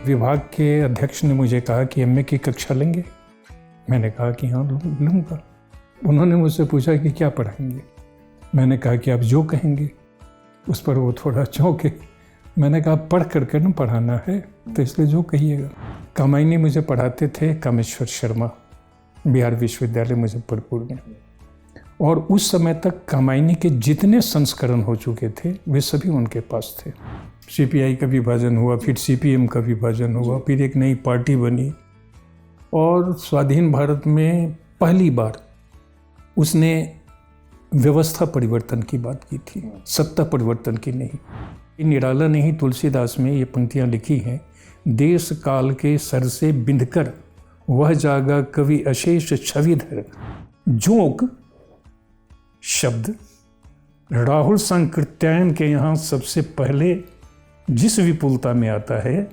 विभाग के अध्यक्ष ने मुझे कहा कि एमए की कक्षा लेंगे। मैंने कहा कि हाँ लूँगा। उन्होंने मुझसे पूछा कि क्या पढ़ाएंगे। मैंने कहा कि आप जो कहेंगे। उस पर वो थोड़ा चौंके। मैंने कहा पढ़ करके ना पढ़ाना है, तो इसलिए जो कहिएगा। कामायनी मुझे पढ़ाते थे कामेश्वर शर्मा, बिहार विश्वविद्यालय मुजफ्फरपुर में। और उस समय तक कामायनी के जितने संस्करण हो चुके थे वे सभी उनके पास थे। सीपीआई का विभाजन हुआ, फिर सीपीएम का विभाजन हुआ, फिर एक नई पार्टी बनी और स्वाधीन भारत में पहली बार उसने व्यवस्था परिवर्तन की बात की थी, सत्ता परिवर्तन की नहीं। निराला ने ही तुलसीदास में ये पंक्तियाँ लिखी हैं, देश काल के सर से बिंधकर वह जागा कवि अशेष छविधर, जोक शब्द राहुल संकृत्यायन के यहाँ सबसे पहले जिस विपुलता में आता है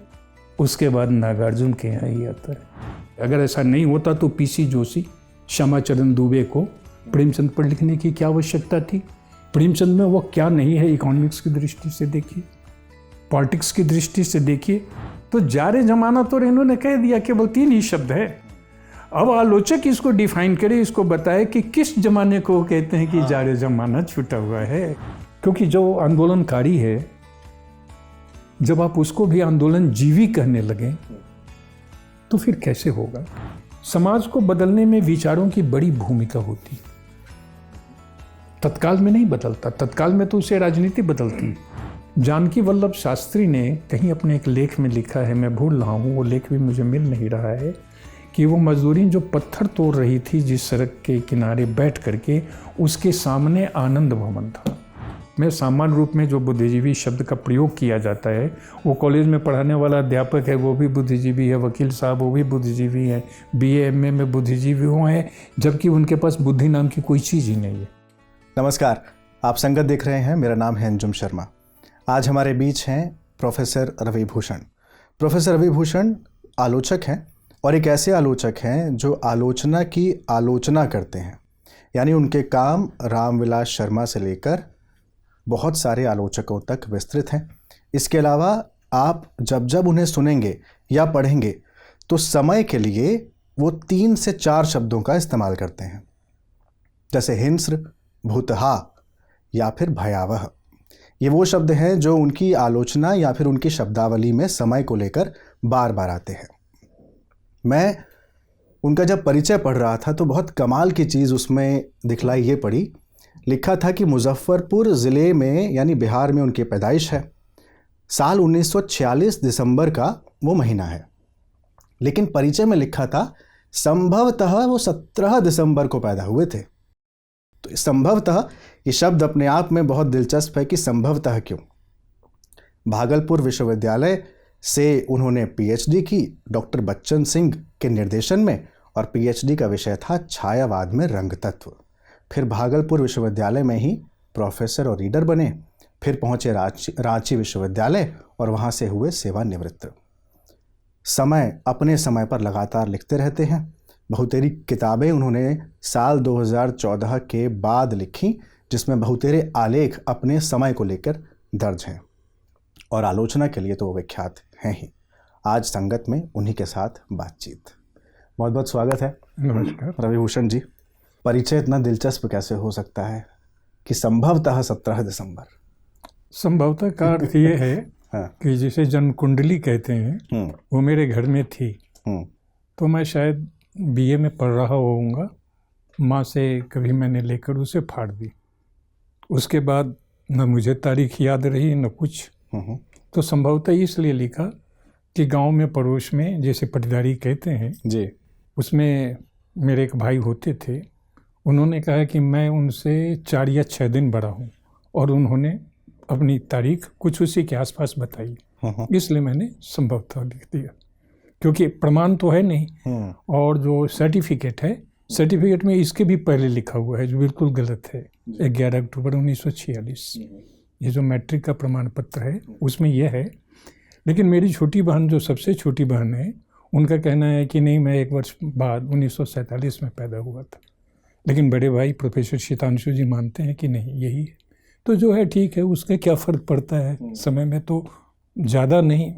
उसके बाद नागार्जुन के यहाँ ही आता है। अगर ऐसा नहीं होता तो पीसी जोशी, श्यामाचरण दुबे को प्रेमचंद पर लिखने की क्या आवश्यकता थी। प्रेमचंद में वो क्या नहीं है, इकोनॉमिक्स की दृष्टि से देखिए, पॉलिटिक्स की दृष्टि से देखिए। तो जारे जमाना तो इन्होंने कह दिया, केवल 3 ही शब्द है। अब आलोचक इसको डिफाइन करे, इसको बताए कि किस जमाने को कहते हैं कि जारे जमाना छूटा हुआ है। क्योंकि जो आंदोलनकारी है, जब आप उसको भी आंदोलन जीवी कहने लगे तो फिर कैसे होगा। समाज को बदलने में विचारों की बड़ी भूमिका होती है। तत्काल में नहीं बदलता, तत्काल में तो उसे राजनीति बदलती है। जानकी वल्लभ शास्त्री ने कहीं अपने एक लेख में लिखा है, मैं भूल रहा हूँ, वो लेख भी मुझे मिल नहीं रहा है, कि वो मजदूरी जो पत्थर तोड़ रही थी जिस सड़क के किनारे बैठ करके, उसके सामने आनंद भवन था। मैं सामान्य रूप में जो बुद्धिजीवी शब्द का प्रयोग किया जाता है, वो कॉलेज में पढ़ाने वाला अध्यापक है वो भी बुद्धिजीवी है, वकील साहब वो भी बुद्धिजीवी हैं, बीए एमए में बुद्धिजीवी हुए हैं, जबकि उनके पास बुद्धि नाम की कोई चीज़ ही नहीं है। नमस्कार, आप संगत देख रहे हैं। मेरा नाम है अंजुम शर्मा। आज हमारे बीच हैं प्रोफेसर रवि भूषण। प्रोफेसर रवि भूषण आलोचक हैं और एक ऐसे आलोचक हैं जो आलोचना की आलोचना करते हैं। यानी उनके काम रामविलास शर्मा से लेकर बहुत सारे आलोचकों तक विस्तृत हैं। इसके अलावा आप जब जब उन्हें सुनेंगे या पढ़ेंगे तो समय के लिए वो 3 से 4 शब्दों का इस्तेमाल करते हैं, जैसे हिंस्र, भूतहा या फिर भयावह। ये वो शब्द हैं जो उनकी आलोचना या फिर उनकी शब्दावली में समय को लेकर बार बार आते हैं। मैं उनका जब परिचय पढ़ रहा था तो बहुत कमाल की चीज़ उसमें दिखलाई ये पड़ी। लिखा था कि मुजफ्फरपुर ज़िले में यानी बिहार में उनकी पैदाइश है। साल 1946 दिसंबर का वो महीना है, लेकिन परिचय में लिखा था संभवतः वो 17 दिसंबर को पैदा हुए थे। तो संभवतः ये शब्द अपने आप में बहुत दिलचस्प है कि संभवतः क्यों। भागलपुर विश्वविद्यालय से उन्होंने पीएचडी की डॉक्टर बच्चन सिंह के निर्देशन में, और पीएचडी का विषय था छायावाद में रंग तत्व। फिर भागलपुर विश्वविद्यालय में ही प्रोफेसर और रीडर बने। फिर पहुंचे रांची विश्वविद्यालय और वहां से हुए सेवानिवृत्त। अपने समय पर लगातार लिखते रहते हैं। बहुतेरी किताबें उन्होंने साल 2014 के बाद लिखी, जिसमें बहुतेरे आलेख अपने समय को लेकर दर्ज हैं, और आलोचना के लिए तो वो विख्यात हैं ही। आज संगत में उन्हीं के साथ बातचीत। बहुत बहुत स्वागत है। नमस्कार रवि भूषण जी। परिचय इतना दिलचस्प कैसे हो सकता है कि संभवतः 17 दिसंबर? संभवतः का अर्थ ये है कि जिसे जन्म कुंडली कहते हैं वो मेरे घर में थी। तो मैं शायद बीए में पढ़ रहा होऊंगा, माँ से कभी मैंने लेकर उसे फाड़ दी। उसके बाद न मुझे तारीख याद रही न कुछ। तो संभवतः इसलिए लिखा कि गांव में पड़ोस में, जैसे पटीदारी कहते हैं जी, उसमें मेरे एक भाई होते थे। उन्होंने कहा कि मैं उनसे 4 या 6 दिन बड़ा हूँ, और उन्होंने अपनी तारीख कुछ उसी के आसपास बताई। इसलिए मैंने संभवतः लिख दिया, क्योंकि प्रमाण तो है नहीं। और जो सर्टिफिकेट है, सर्टिफिकेट में इसके भी पहले लिखा हुआ है, जो बिल्कुल गलत है। 11 अक्टूबर 1946 ये जो मैट्रिक का प्रमाण पत्र है उसमें यह है। लेकिन मेरी छोटी बहन, जो सबसे छोटी बहन है, उनका कहना है कि नहीं, मैं 1 वर्ष बाद 1947 में पैदा हुआ था। लेकिन बड़े भाई प्रोफेसर शीतांशु जी मानते हैं कि नहीं, यही है। तो जो है ठीक है, उसका क्या फ़र्क पड़ता है, समय में तो ज़्यादा नहीं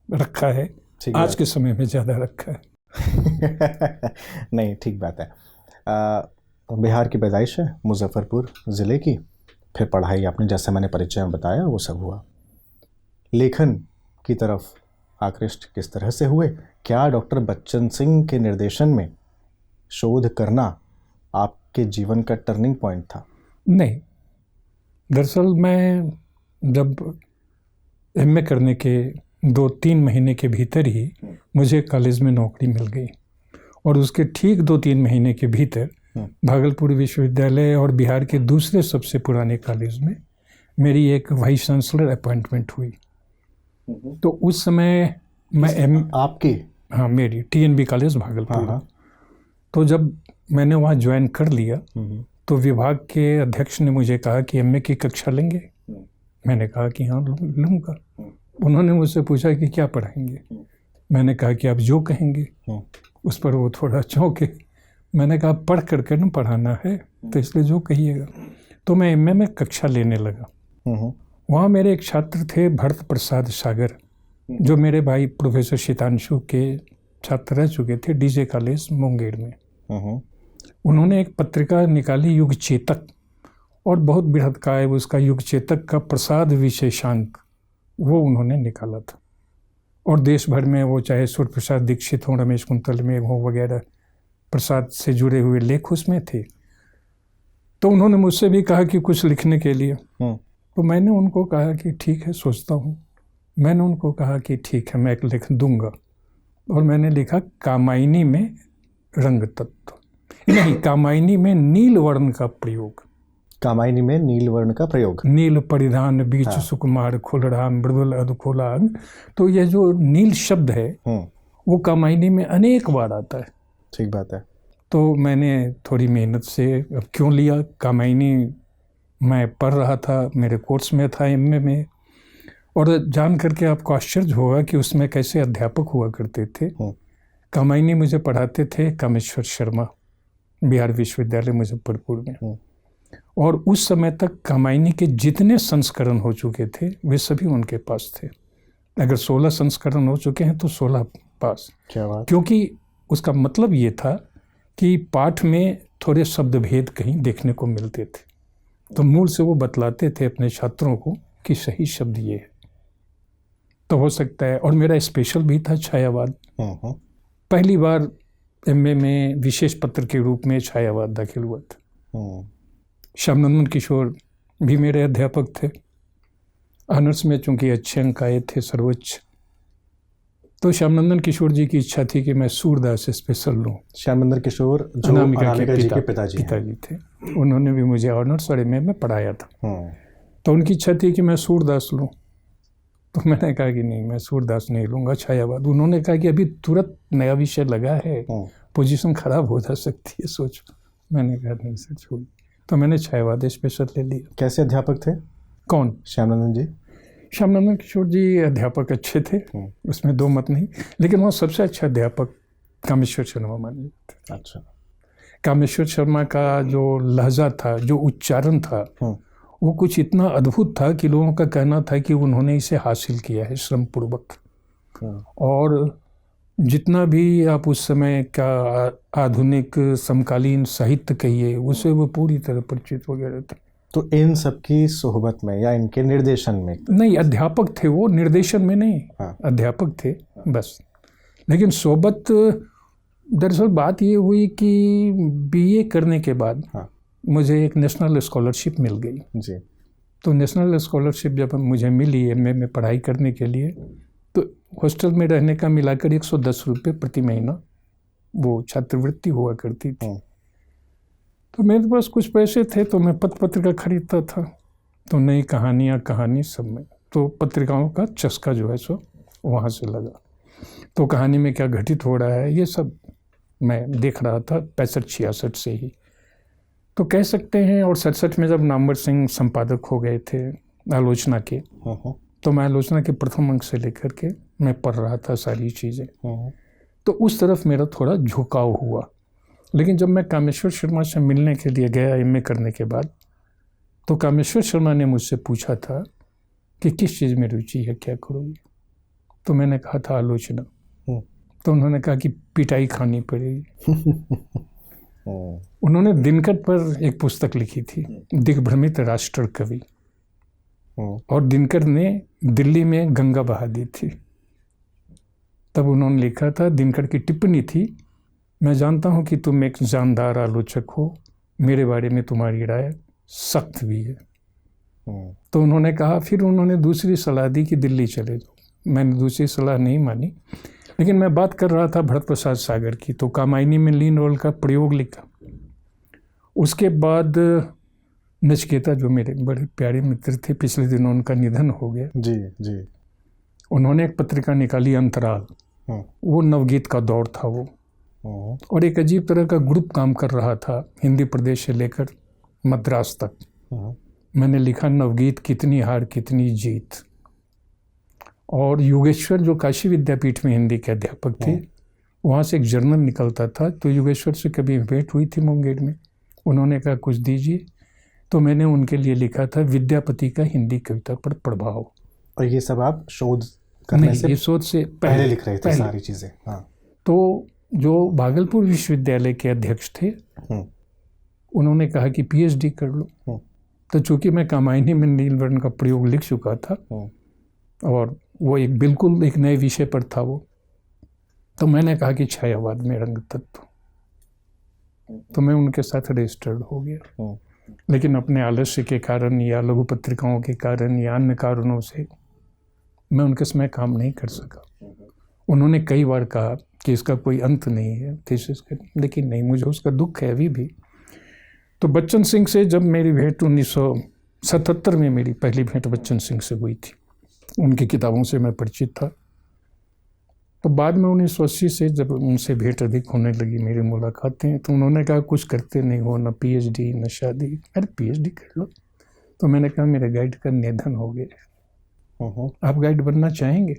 रखा है। ठीक आज के समय में ज़्यादा रखा है। नहीं, ठीक बात है। बिहार की पैदाइश है, मुजफ्फरपुर ज़िले की, फिर पढ़ाई आपने जैसे मैंने परिचय में बताया वो सब हुआ। लेखन की तरफ आकृष्ट किस तरह से हुए? क्या डॉक्टर बच्चन सिंह के निर्देशन में शोध करना आपके जीवन का टर्निंग पॉइंट था? नहीं, दरअसल मैं जब एमए करने के 2-3 महीने के भीतर ही मुझे कॉलेज में नौकरी मिल गई, और उसके ठीक 2-3 महीने के भीतर भागलपुर विश्वविद्यालय और बिहार के दूसरे सबसे पुराने कॉलेज में मेरी एक वाइस चांसलर अपॉइंटमेंट हुई। तो उस समय मैं आपकी? हाँ, मेरी टीएनबी कॉलेज भागलपुर। तो जब मैंने वहाँ ज्वाइन कर लिया तो विभाग के अध्यक्ष ने मुझे कहा कि एमए की कक्षा लेंगे। मैंने कहा कि हाँ लूँगा। उन्होंने मुझसे पूछा कि क्या पढ़ाएंगे। मैंने कहा कि आप जो कहेंगे। उस पर वो थोड़ा चौंके। मैंने कहा पढ़ करके ना पढ़ाना है, तो इसलिए जो कहिएगा। तो मैं एमए में कक्षा लेने लगा। वहाँ मेरे एक छात्र थे भरत प्रसाद सागर, जो मेरे भाई प्रोफेसर शीतांशु के छात्र रह चुके थे डीजे कॉलेज मुंगेर में। उन्होंने एक पत्रिका निकाली युग चेतक, और बहुत बृहत्काय उसका युग चेतक का प्रसाद विशेषांक वो उन्होंने निकाला था। और देश भर में वो चाहे सूर्य प्रसाद दीक्षित हों, रमेश कुंतल में हो वगैरह, प्रसाद से जुड़े हुए लेख उसमें थे। तो उन्होंने मुझसे भी कहा कि कुछ लिखने के लिए। तो मैंने उनको कहा कि ठीक है, सोचता हूँ। मैंने उनको कहा कि ठीक है, मैं एक लिख दूंगा। और मैंने लिखा कामायनी में रंग तत्व, नहीं, कामायनी में नील वर्ण का प्रयोग। कामायनी में नील वर्ण का प्रयोग। नील परिधान बीच सुकुमार खुलड़ा मृदुल अधखोलांग। तो यह जो नील शब्द है वो कामायनी में अनेक बार आता है। ठीक बात है। तो मैंने थोड़ी मेहनत से, अब क्यों लिया, कामायनी मैं पढ़ रहा था, मेरे कोर्स में था एमए में। और जान करके आपको आश्चर्य होगा कि उसमें कैसे अध्यापक हुआ करते थे। कामायनी मुझे पढ़ाते थे कामेश्वर शर्मा, बिहार विश्वविद्यालय मुजफ्फरपुर में। और उस समय तक कामायनी के जितने संस्करण हो चुके थे वे सभी उनके पास थे। अगर 16 संस्करण हो चुके हैं तो 16 पास। क्या बात। क्योंकि उसका मतलब ये था कि पाठ में थोड़े शब्द भेद कहीं देखने को मिलते थे, तो मूल से वो बतलाते थे अपने छात्रों को कि सही शब्द ये है। तो हो सकता है। और मेरा स्पेशल भी था छायावाद। पहली बार एमए में विशेष पत्र के रूप में छायावाद दाखिल हुआ था। श्यामनंदन किशोर भी मेरे अध्यापक थे। ऑनर्स में चूंकि अच्छे अंक आए थे, सर्वोच्च, तो श्यामनंदन किशोर जी की इच्छा थी कि मैं सूरदास स्पेशल लूँ। श्यामनंदन किशोर जो अनामिका जी के पिताजी थे, उन्होंने भी मुझे ऑनर्स और एमए में पढ़ाया था। तो उनकी इच्छा थी कि मैं सूरदास लूँ। तो मैंने कहा कि नहीं, मैं सूरदास नहीं लूँगा, छायावाद। उन्होंने कहा कि अभी तुरंत नया विषय लगा है, पोजीशन खराब हो जा सकती है, सोचो। मैंने कहा नहीं सर, छोड़। तो मैंने छायावाद स्पेशल ले लिया। कैसे अध्यापक थे? कौन? श्यामनंदन जी। श्यामनंदन किशोर जी अध्यापक अच्छे थे, उसमें दो मत नहीं। लेकिन वहाँ सबसे अच्छा अध्यापक कामेश्वर शर्मा माने थे। अच्छा। कामेश्वर शर्मा का जो लहजा था, जो उच्चारण था, वो कुछ इतना अद्भुत था कि लोगों का कहना था कि उन्होंने इसे हासिल किया है श्रमपूर्वक। और जितना भी आप उस समय का आधुनिक समकालीन साहित्य कहिए, उसे वो पूरी तरह परिचित वगैरह था। तो इन सब की सोहबत में या इनके निर्देशन में? नहीं, अध्यापक थे वो, निर्देशन में नहीं। अध्यापक थे बस। लेकिन सोहबत, दरअसल बात ये हुई कि बीए करने के बाद मुझे एक नेशनल स्कॉलरशिप मिल गई जी। तो नेशनल स्कॉलरशिप जब मुझे मिली एमए में पढ़ाई करने के लिए, तो हॉस्टल में रहने का मिलाकर 110 रुपये प्रति महीना वो छात्रवृत्ति हुआ करती थी। तो मेरे पास कुछ पैसे थे, तो मैं पत्र पत्रिका खरीदता था। तो नई कहानी सब में, तो पत्रिकाओं का चस्का जो है सो वहाँ से लगा। तो कहानी में क्या घटित हो रहा है ये सब मैं देख रहा था 65-66 से ही, तो कह सकते हैं। और 67 में जब नामवर सिंह संपादक हो गए थे आलोचना के, तो मैं आलोचना के प्रथम अंक से लेकर के मैं पढ़ रहा था सारी चीज़ें। तो उस तरफ मेरा थोड़ा झुकाव हुआ। लेकिन जब मैं कामेश्वर शर्मा से मिलने के लिए गया एमए करने के बाद, तो कामेश्वर शर्मा ने मुझसे पूछा था कि किस चीज़ में रुचि है, क्या करोगे। तो मैंने कहा था आलोचना। तो उन्होंने कहा कि पिटाई खानी पड़ेगी। उन्होंने दिनकर पर एक पुस्तक लिखी थी, दिग्भ्रमित राष्ट्र कवि, और दिनकर ने दिल्ली में गंगा बहा दी थी। तब उन्होंने लिखा था, दिनकर की टिप्पणी थी, मैं जानता हूं कि तुम एक जानदार आलोचक हो, मेरे बारे में तुम्हारी राय सख्त भी है। तो उन्होंने कहा, फिर उन्होंने दूसरी सलाह दी कि दिल्ली चले जाओ। मैंने दूसरी सलाह नहीं मानी, लेकिन मैं बात कर रहा था भरत प्रसाद सागर की, तो कामायनी में लीन रोल का प्रयोग लिखा। उसके बाद नचिकेता, जो मेरे बड़े प्यारे मित्र थे, पिछले दिनों उनका निधन हो गया जी जी। उन्होंने एक पत्रिका निकाली, अंतराल। वो नवगीत का दौर था वो, और एक अजीब तरह का ग्रुप काम कर रहा था हिंदी प्रदेश से लेकर मद्रास तक। मैंने लिखा, नवगीत कितनी हार कितनी जीत। और योगेश्वर, जो काशी विद्यापीठ में हिंदी के अध्यापक थे, वहाँ से एक जर्नल निकलता था, तो योगेश्वर से कभी भेंट हुई थी मुंगेर में। उन्होंने कहा कुछ दीजिए, तो मैंने उनके लिए लिखा था विद्यापति का हिंदी कविता पर प्रभाव। और ये सब आप शोध करने से ये शोध से पहले लिख रहे थे सारी चीज़ें? हाँ। तो जो भागलपुर विश्वविद्यालय के अध्यक्ष थे, उन्होंने कहा कि पीएचडी कर लो। तो चूंकि मैं कामायनी में नीलवर्ण का प्रयोग लिख चुका था, और वो एक बिल्कुल एक नए विषय पर था वो, तो मैंने कहा कि छायावाद में रंग तत्व। तो मैं उनके साथ रजिस्टर्ड हो गया। लेकिन अपने आलस्य के कारण या लघु पत्रिकाओं के कारण या अन्य कारणों से मैं उनके समय काम नहीं कर सका। उन्होंने कई बार कहा कि इसका कोई अंत नहीं है थीसिस का, लेकिन नहीं, मुझे उसका दुख है अभी भी। तो बच्चन सिंह से जब मेरी भेंट 1977 में मेरी पहली भेंट बच्चन सिंह से हुई थी, उनकी किताबों से मैं परिचित था। तो बाद में 1980 से जब उनसे भेंट अधिक होने लगी, मेरी मुलाकातें, तो उन्होंने कहा कुछ करते नहीं हो, ना पीएचडी न शादी। अरे पीएचडी कर लो। तो मैंने कहा मेरे गाइड का निधन हो गया, आप गाइड बनना चाहेंगे?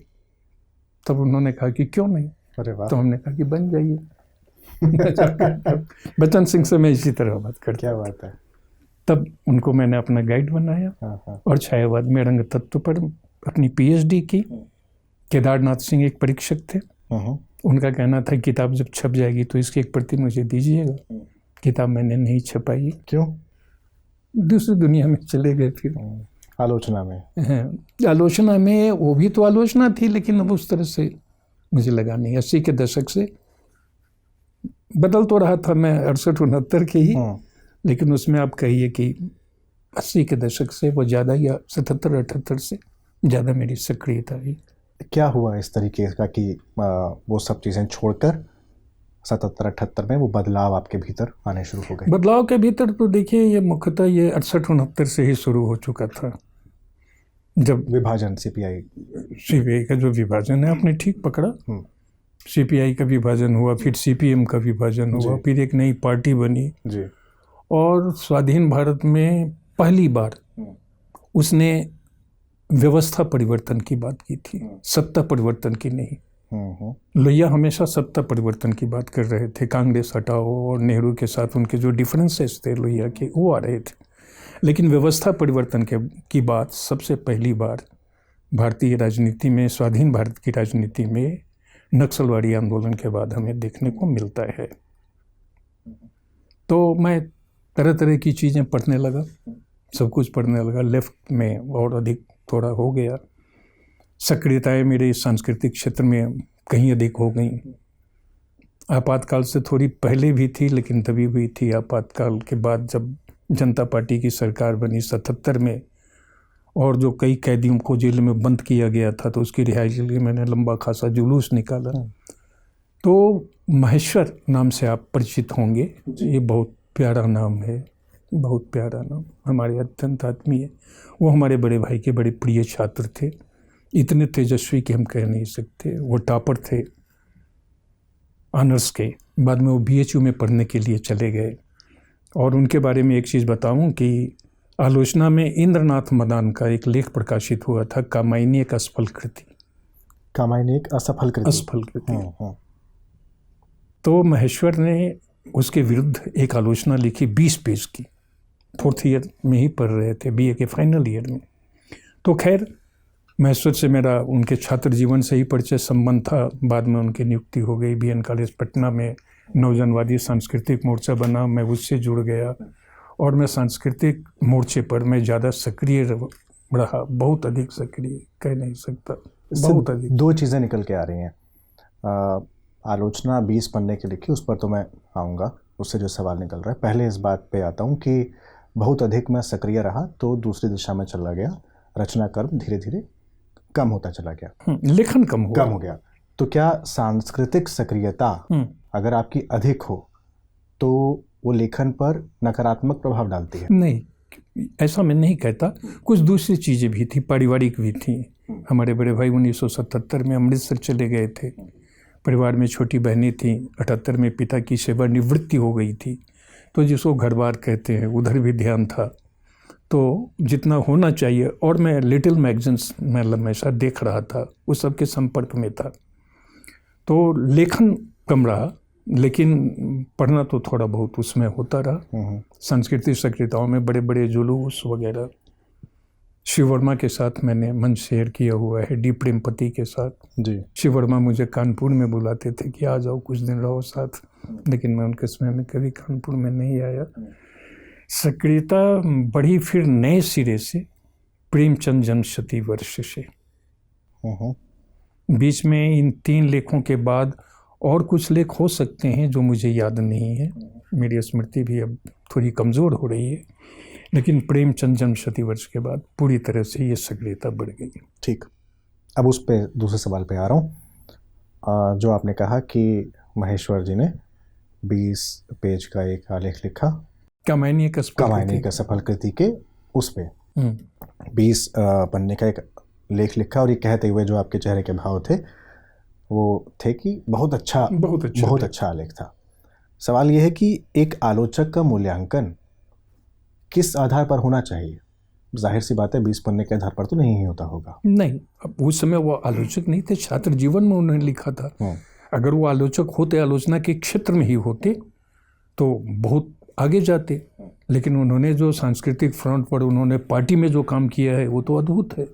तब उन्होंने कहा कि क्यों नहीं। अरे वाह। तो हमने कहा कि बन जाइए। बच्चन सिंह से मैं इसी तरह बात करता। क्या बात है। तब उनको मैंने अपना गाइड बनाया, और छायावाद में रंग तत्व पर अपनी पीएचडी की। केदारनाथ सिंह एक परीक्षक थे, उनका कहना था किताब जब छप जाएगी तो इसकी एक प्रति मुझे दीजिएगा। किताब मैंने नहीं छपाई। क्यों? दूसरी दुनिया में चले गए। फिर आलोचना में, आलोचना में वो भी तो आलोचना थी, लेकिन अब उस तरह से मुझे लगा नहीं। 80 के दशक से बदल तो रहा था मैं 68-69 के ही, लेकिन उसमें आप कहिए कि 80 के दशक से वो ज़्यादा, या 77-78 से ज़्यादा मेरी सक्रियता हुई। क्या हुआ इस तरीके का कि वो सब चीज़ें छोड़कर 77-78 में वो बदलाव आपके भीतर आने शुरू हो गए? बदलाव के भीतर तो देखिए, ये मुख्यतः ये 68-69 से ही शुरू हो चुका था, जब विभाजन, सीपीआई का जो विभाजन है, आपने ठीक पकड़ा। सीपीआई का विभाजन हुआ, फिर सीपीएम का विभाजन हुआ, फिर एक नई पार्टी बनी जी। और स्वाधीन भारत में पहली बार उसने व्यवस्था परिवर्तन की बात की थी, सत्ता परिवर्तन की नहीं। लोहिया हमेशा सत्ता परिवर्तन की बात कर रहे थे, कांग्रेस हटाओ, और नेहरू के साथ उनके जो डिफरेंसेस थे लोहिया के, वो आ रहे थे। लेकिन व्यवस्था परिवर्तन की बात सबसे पहली बार भारतीय राजनीति में, स्वाधीन भारत की राजनीति में नक्सलवादी आंदोलन के बाद हमें देखने को मिलता है। तो मैं तरह तरह की चीज़ें पढ़ने लगा, सब कुछ पढ़ने लगा। लेफ्ट में और अधिक थोड़ा हो गया, सक्रियताएं मेरे सांस्कृतिक क्षेत्र में कहीं अधिक हो गई। आपातकाल से थोड़ी पहले भी थी, लेकिन तभी भी थी। आपातकाल के बाद जब जनता पार्टी की सरकार बनी 77 में, और जो कई कैदियों को जेल में बंद किया गया था, तो उसकी रिहाई के लिए मैंने लंबा खासा जुलूस निकाला। तो महेश्वर नाम से आप परिचित होंगे, ये बहुत प्यारा नाम है, बहुत प्यारा नाम, हमारे अत्यंत आत्मीय। वो हमारे बड़े भाई के बड़े प्रिय छात्र थे, इतने तेजस्वी कि हम कह नहीं सकते। वो टॉपर थे ऑनर्स के, बाद में वो बीएचयू में पढ़ने के लिए चले गए। और उनके बारे में एक चीज़ बताऊं कि आलोचना में इंद्रनाथ मदान का एक लेख प्रकाशित हुआ था, कामायनी एक असफल कृति। कामायनी एक असफल कृति। असफल कृति। तो महेश्वर ने उसके विरुद्ध एक आलोचना लिखी 20 पेज की, 4th ईयर में ही पढ़ रहे थे, बीए के फाइनल ईयर में। तो खैर महेश्वर से मेरा उनके छात्र जीवन से ही परिचय संबंध था। बाद में उनकी नियुक्ति हो गई BN कॉलेज पटना में, नवजनवादी सांस्कृतिक मोर्चा बना, मैं उससे जुड़ गया और मैं सांस्कृतिक मोर्चे पर मैं ज़्यादा सक्रिय रहा, बहुत अधिक सक्रिय, कह नहीं सकता, बहुत अधिक। दो चीज़ें निकल के आ रही हैं। आलोचना 20 पन्ने की लिखी, उस पर तो मैं आऊँगा, उससे जो सवाल निकल रहा है। पहले इस बात पे आता हूँ कि बहुत अधिक मैं सक्रिय रहा तो दूसरी दिशा में चला गया, रचना कर्म धीरे धीरे कम होता चला गया, लेखन कम हो गया। तो क्या सांस्कृतिक सक्रियता अगर आपकी अधिक हो तो वो लेखन पर नकारात्मक प्रभाव डालती है? नहीं, ऐसा मैं नहीं कहता। कुछ दूसरी चीज़ें भी थी, पारिवारिक भी थी। हमारे बड़े भाई 1977 में अमृतसर चले गए थे, परिवार में छोटी बहनें थीं। 78 में पिता की सेवानिवृत्ति हो गई थी, तो जिसको घर बार कहते हैं उधर भी ध्यान था, तो जितना होना चाहिए। और मैं लिटिल मैगजीन्स में हमेशा देख रहा था, उस सब के संपर्क में था, तो लेखन कम रहा, लेकिन पढ़ना तो थोड़ा बहुत उसमें होता रहा। सांस्कृतिक सक्रियताओं में बड़े बड़े जुलूस वगैरह, शिव वर्मा के साथ मैंने मंच शेयर किया हुआ है, डी प्रेमपति के साथ जी। शिव वर्मा मुझे कानपुर में बुलाते थे कि आ जाओ कुछ दिन रहो साथ, लेकिन मैं उनके समय में कभी कानपुर में नहीं आया। सक्रियता बढ़ी फिर नए सिरे से प्रेमचंद जन्मशती वर्ष से। बीच में इन 3 लेखों के बाद और कुछ लेख हो सकते हैं जो मुझे याद नहीं है, मेरी स्मृति भी अब थोड़ी कमज़ोर हो रही है, लेकिन प्रेमचंद जन्मशती वर्ष के बाद पूरी तरह से ये सक्रियता बढ़ गई। ठीक, अब उस पे दूसरे सवाल पे आ रहा हूँ। जो आपने कहा कि महेश्वर जी ने 20 पेज का एक आलेख लिखा, कमायनी का सफल कृति के उस पे 20 पन्ने का एक लेख लिखा, और ये कहते हुए जो आपके चेहरे के भाव थे वो थे कि बहुत अच्छा आलेख था। सवाल ये है कि एक आलोचक का मूल्यांकन किस आधार पर होना चाहिए? जाहिर सी बात है 20 पन्ने के आधार पर तो नहीं होता होगा। नहीं, अब उस समय वो आलोचक नहीं थे, छात्र जीवन में उन्होंने लिखा था। अगर वो आलोचक होते, आलोचना के क्षेत्र में ही होते, तो बहुत आगे जाते, लेकिन उन्होंने जो सांस्कृतिक फ्रंट पर उन्होंने पार्टी में जो काम किया है वो तो अद्भुत है,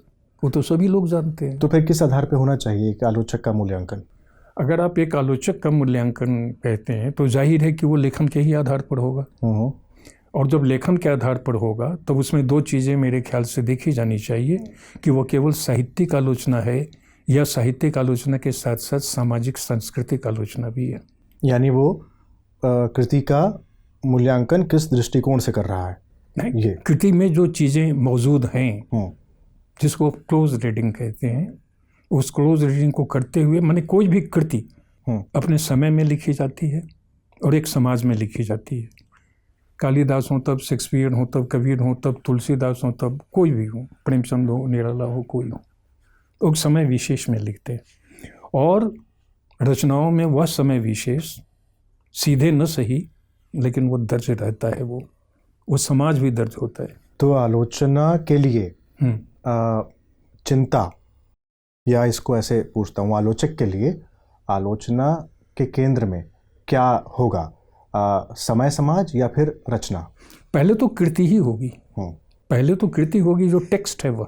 वो तो सभी लोग जानते हैं। तो फिर किस आधार पे होना चाहिए एक आलोचक का मूल्यांकन? अगर आप एक आलोचक का मूल्यांकन कहते हैं तो जाहिर है कि वो लेखन के ही आधार पर होगा, और जब लेखन के आधार पर होगा तब उसमें 2 चीज़ें मेरे ख्याल से देखी जानी चाहिए कि वो केवल साहित्यिक आलोचना है या साहित्यिक आलोचना के साथ साथ सामाजिक सांस्कृतिक आलोचना भी है। यानी वो कृति का मूल्यांकन किस दृष्टिकोण से कर रहा है? ये कृति में जो चीज़ें मौजूद हैं, जिसको क्लोज रीडिंग कहते हैं, उस क्लोज रीडिंग को करते हुए, माने कोई भी कृति अपने समय में लिखी जाती है और एक समाज में लिखी जाती है। कालिदास हो तब शेक्सपियर हो तब कबीर हो तब तुलसीदास हो तब कोई भी हो, प्रेमचंद हो, निराला हो, कोई हो, तो एक समय विशेष में लिखते हैं। और रचनाओं में वह समय विशेष सीधे न सही, लेकिन वो दर्ज रहता है, वो समाज भी दर्ज होता है। तो आलोचना के लिए चिंता, या इसको ऐसे पूछता हूँ, आलोचक के लिए आलोचना के केंद्र में क्या होगा? समय समाज या फिर रचना? पहले तो कृति ही होगी, पहले तो कृति होगी जो टेक्स्ट है वह,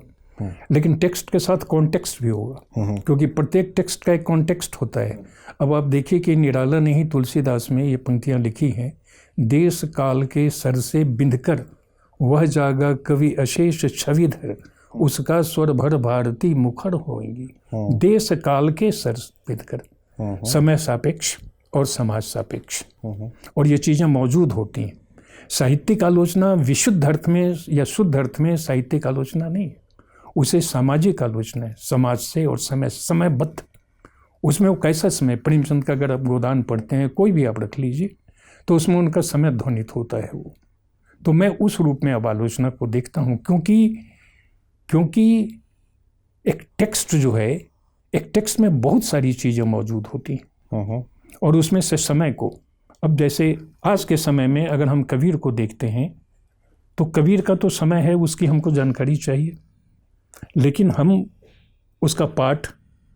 लेकिन टेक्स्ट के साथ कॉन्टेक्स्ट भी होगा, क्योंकि प्रत्येक टेक्स्ट का एक कॉन्टेक्स्ट होता है। अब आप देखिए कि निराला ने ही तुलसीदास में ये पंक्तियाँ लिखी हैं, देश काल के सर से बिंधकर वह जागा कवि अशेष छविधर, उसका स्वर भर भारती मुखर होंगी। देश काल के सर बिंधकर, समय सापेक्ष और समाज सापेक्ष, और ये चीज़ें मौजूद होती हैं। साहित्यिक आलोचना विशुद्ध अर्थ में या शुद्ध अर्थ में साहित्यिक आलोचना नहीं है, उसे सामाजिक आलोचना है, समाज से और समयबद्ध। उसमें वो कैसा समय, प्रेमचंद का अगर आप गोदान पढ़ते हैं, कोई भी आप रख लीजिए, तो उसमें उनका समय ध्वनित होता है वो। तो मैं उस रूप में अब आलोचना को देखता हूँ, क्योंकि एक टेक्स्ट जो है, एक टेक्स्ट में बहुत सारी चीज़ें मौजूद होती हैं, और उसमें से समय को, अब जैसे आज के समय में अगर हम कबीर को देखते हैं तो कबीर का तो समय है, उसकी हमको जानकारी चाहिए, लेकिन हम उसका पाठ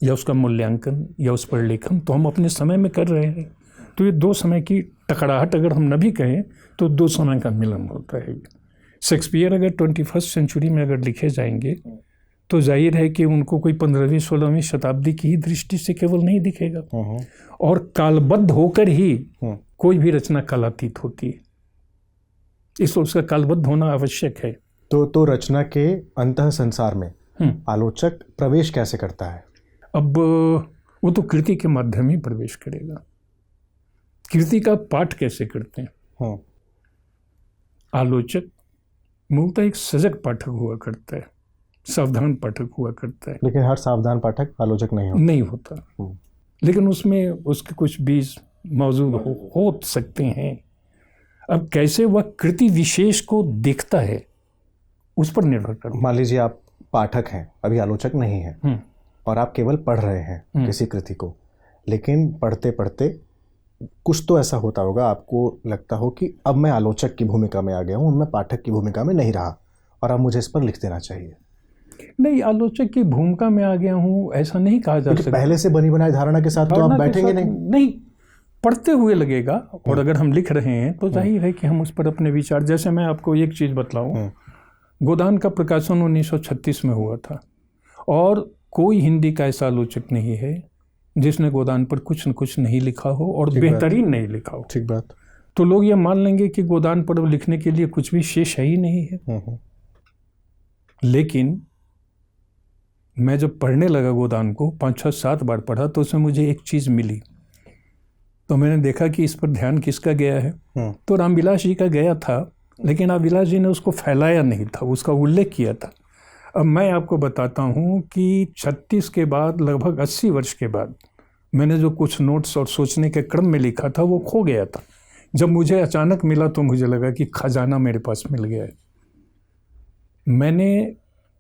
या उसका मूल्यांकन या उस पर लेखन तो हम अपने समय में कर रहे हैं। तो ये 2 समय की टकराहट अगर हम न भी कहें तो 2 समय का मिलन होता है। शेक्सपियर अगर 21st सेंचुरी में अगर लिखे जाएंगे तो जाहिर है कि उनको कोई 15वीं 16वीं शताब्दी की ही दृष्टि से केवल नहीं दिखेगा, और कालबद्ध होकर ही कोई भी रचना कालातीत होती है, इसलिए उसका कालबद्ध होना आवश्यक है। तो रचना के अंतः संसार में आलोचक प्रवेश कैसे करता है? अब वो तो कृति के माध्यम ही प्रवेश करेगा। कृति का पाठ कैसे करते हैं? आलोचक मूलतः एक सजग पाठक हुआ करता है, सावधान पाठक हुआ करता है। लेकिन हर सावधान पाठक आलोचक नहीं होता। लेकिन उसमें उसके कुछ बीज मौजूद हो सकते हैं। अब कैसे वह कृति विशेष को देखता है उस पर निर्भर करता। मान लीजिए आप पाठक हैं, अभी आलोचक नहीं हैं, और आप केवल पढ़ रहे हैं किसी कृति को, लेकिन पढ़ते पढ़ते कुछ तो ऐसा होता होगा, आपको लगता हो कि अब मैं आलोचक की भूमिका में आ गया हूँ, मैं पाठक की भूमिका में नहीं रहा, और अब मुझे इस पर लिख देना चाहिए। नहीं, आलोचक की भूमिका में आ गया हूँ ऐसा नहीं कहा जा सकता। पहले से बनी बनाई धारणा के साथ तो आप बैठेंगे नहीं, पढ़ते हुए लगेगा। और अगर हम लिख रहे हैं तो जाहिर है कि हम उस पर अपने विचार, जैसे मैं आपको एक चीज़ बतलाऊं, गोदान का प्रकाशन 1936 में हुआ था, और कोई हिंदी का ऐसा आलोचक नहीं है जिसने गोदान पर कुछ न कुछ नहीं लिखा हो, और बेहतरीन नहीं लिखा हो। ठीक बात। तो लोग ये मान लेंगे कि गोदान पर लिखने के लिए कुछ भी शेष है ही नहीं है। लेकिन मैं जब पढ़ने लगा गोदान को, 5-6-7 बार पढ़ा, तो उसमें मुझे एक चीज़ मिली। तो मैंने देखा कि इस पर ध्यान किसका गया है, तो रामविलास जी का गया था, लेकिन रामविलास जी ने उसको फैलाया नहीं था, उसका उल्लेख किया था। अब मैं आपको बताता हूँ कि 36 के बाद लगभग 80 वर्ष के बाद मैंने जो कुछ नोट्स और सोचने के क्रम में लिखा था वो खो गया था। जब मुझे अचानक मिला तो मुझे लगा कि खजाना मेरे पास मिल गया है। मैंने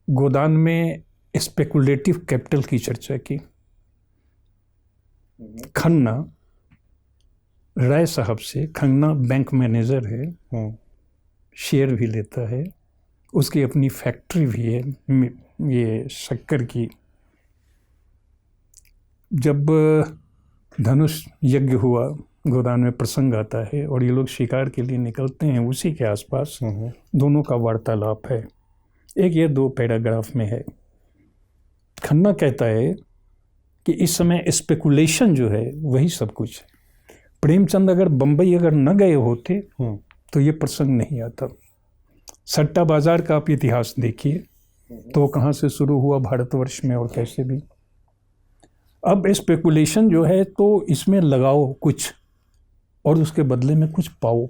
गोदान में स्पेकुलेटिव कैपिटल की चर्चा की। खन्ना राय साहब से, खन्ना बैंक मैनेजर है, शेयर भी लेता है, उसकी अपनी फैक्ट्री भी है ये शक्कर की। जब धनुष यज्ञ हुआ, गोदान में प्रसंग आता है और ये लोग शिकार के लिए निकलते हैं, उसी के आसपास दोनों का वार्तालाप है। एक ये 2 पैराग्राफ में है। खन्ना कहता है कि इस समय स्पेकुलेशन जो है वही सब कुछ है। प्रेमचंद अगर बंबई अगर न गए होते तो ये प्रसंग नहीं आता। सट्टा बाजार का आप इतिहास देखिए तो कहाँ से शुरू हुआ भारतवर्ष में और कैसे भी। अब स्पेकुलेशन जो है तो इसमें लगाओ कुछ और उसके बदले में कुछ पाओ,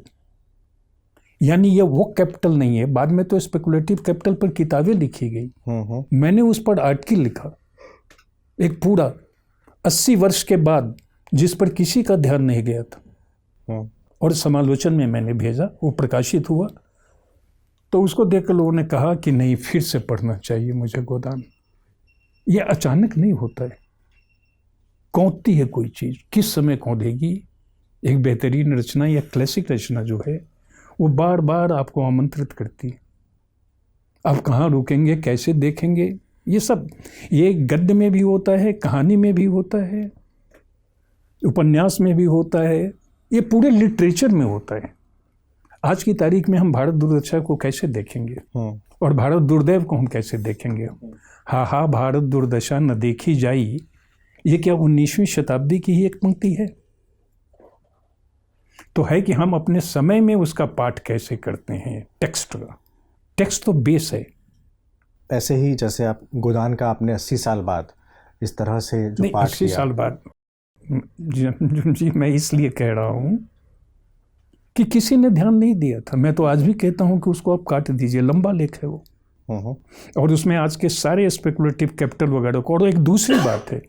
यानी ये वो कैपिटल नहीं है। बाद में तो स्पेकुलेटिव कैपिटल पर किताबें लिखी गई, मैंने उस पर आर्टिकल लिखा एक पूरा 80 वर्ष के बाद, जिस पर किसी का ध्यान नहीं गया था, और समालोचन में मैंने भेजा, वो प्रकाशित हुआ। तो उसको देखकर लोगों ने कहा कि नहीं, फिर से पढ़ना चाहिए मुझे गोदान। ये अचानक नहीं होता है, कौंधती है कोई चीज़, किस समय कौंधेगी। एक बेहतरीन रचना या क्लासिक रचना जो है वो बार बार आपको आमंत्रित करती है। आप कहाँ रुकेंगे, कैसे देखेंगे, ये सब ये गद्य में भी होता है, कहानी में भी होता है, उपन्यास में भी होता है, ये पूरे लिटरेचर में होता है। आज की तारीख में हम भारत दुर्दशा को कैसे देखेंगे और भारत दुर्दैव को हम कैसे देखेंगे। हा भारत दुर्दशा न देखी जाई, ये क्या 19वीं शताब्दी की ही एक पंक्ति है? तो है कि हम अपने समय में उसका पाठ कैसे करते हैं। टेक्स्ट तो बेस है। ऐसे ही जैसे आप गोदान का आपने 80 साल बाद इस तरह से जो नहीं, पाठ 80 किया। साल बाद जी मैं इसलिए कह रहा हूँ कि किसी ने ध्यान नहीं दिया था। मैं तो आज भी कहता हूँ कि उसको आप काट दीजिए, लंबा लेख है वो, और उसमें आज के सारे स्पेकुलेटिव कैपिटल वगैरह को। और एक दूसरी बात है,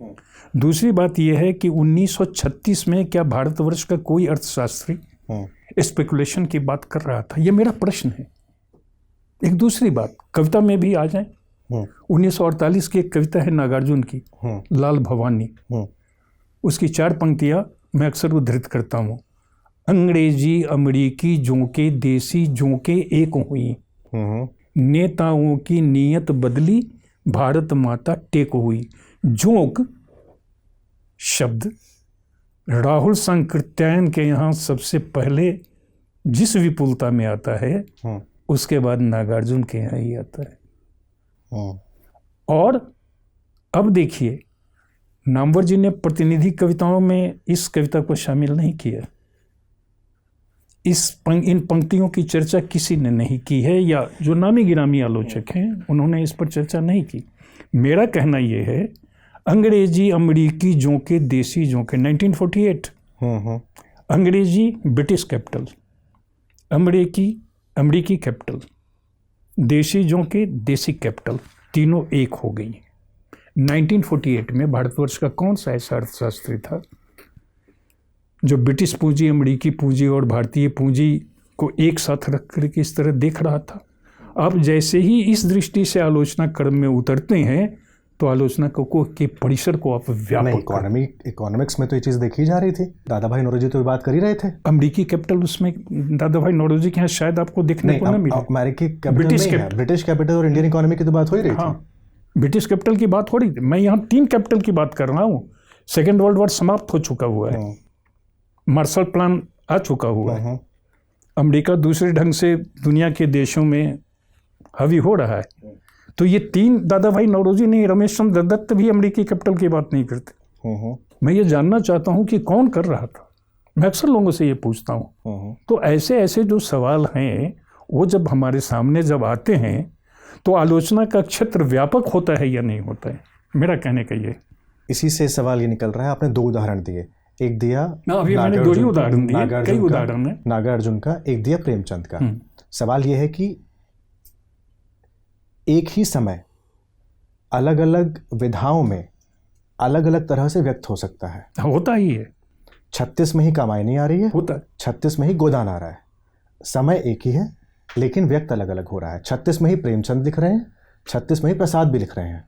दूसरी बात यह है कि 1936 में क्या भारतवर्ष का कोई अर्थशास्त्री स्पेकुलेशन की बात कर रहा था? ये मेरा प्रश्न है। एक दूसरी बात, कविता में भी आ जाए, 1948 की एक कविता है नागार्जुन की, लाल भवानी। उसकी 4 पंक्तियां मैं अक्सर उद्धृत करता हूँ। अंग्रेजी अमरीकी जोंके देसी जोंके एक हुई, नेताओं की नीयत बदली, भारत माता टेक हुई। जोंक शब्द राहुल संकृत्यायन के यहाँ सबसे पहले जिस विपुलता में आता है, उसके बाद नागार्जुन के यहाँ ही आता है। और अब देखिए, नामवर जी ने प्रतिनिधि कविताओं में इस कविता को शामिल नहीं किया। इन पंक्तियों की चर्चा किसी ने नहीं की है, या जो नामी गिरामी आलोचक हैं उन्होंने इस पर चर्चा नहीं की। मेरा कहना यह है, अंग्रेजी अमरीकी जोंके देसी जोंके 1948, अंग्रेजी ब्रिटिश कैपिटल, अमरीकी कैपिटल, देसी जोंके देसी कैपिटल, तीनों एक हो गई। 1948 में भारतवर्ष का कौन सा ऐसा अर्थशास्त्री था जो ब्रिटिश पूंजी, अमेरिकी पूंजी और भारतीय पूंजी को एक साथ रख करके इस तरह देख रहा था? आप जैसे ही इस दृष्टि से आलोचना क्रम में उतरते हैं तो आलोचना के परिसर को आप व्यापक इकोनॉमिक्स में तो ये चीज़ देखी जा रही थी। दादा भाई नौरोजी तो बात कर ही रहे थे। अमेरिकी कैपिटल, उसमें दादा भाई नौरोजी के यहाँ शायद आपको देखने को न मिले। अमेरिकी कैपिटल, ब्रिटिश कैपिटल और इंडियन इकोनॉमी की तो बात हो ही रही थी। ब्रिटिश कैपिटल की बात हो रही थी। मैं यहाँ 3 कैपिटल की बात कर रहा हूँ। सेकेंड वर्ल्ड वॉर समाप्त हो चुका हुआ है, मार्शल प्लान आ चुका हुआ है, अमेरिका दूसरे ढंग से दुनिया के देशों में हावी हो रहा है। तो ये 3, दादा भाई नौरोजी नहीं, रमेश चंद्र दत्त भी अमेरिकी कैपिटल की बात नहीं करते। मैं ये जानना चाहता हूँ कि कौन कर रहा था। मैं अक्सर लोगों से ये पूछता हूँ। तो ऐसे ऐसे जो सवाल हैं वो जब हमारे सामने जब आते हैं तो आलोचना का क्षेत्र व्यापक होता है या नहीं होता है, मेरा कहने का ये। इसी से सवाल ये निकल रहा है। आपने 2 उदाहरण दिए, एक दिया अभी मैंने 2 ही उदाहरण दिए, कई उदाहरण है, नागार्जुन का, एक दिया प्रेमचंद का। सवाल ये है कि एक ही समय अलग अलग विधाओं में अलग अलग तरह से व्यक्त हो सकता है। होता ही है। 36 में ही कामायनी आ रही है, होता है। 36 में ही गोदान आ रहा है। समय एक ही है लेकिन व्यक्त अलग अलग हो रहा है। 36 में ही प्रेमचंद लिख रहे हैं, 36 में ही प्रसाद भी लिख रहे हैं,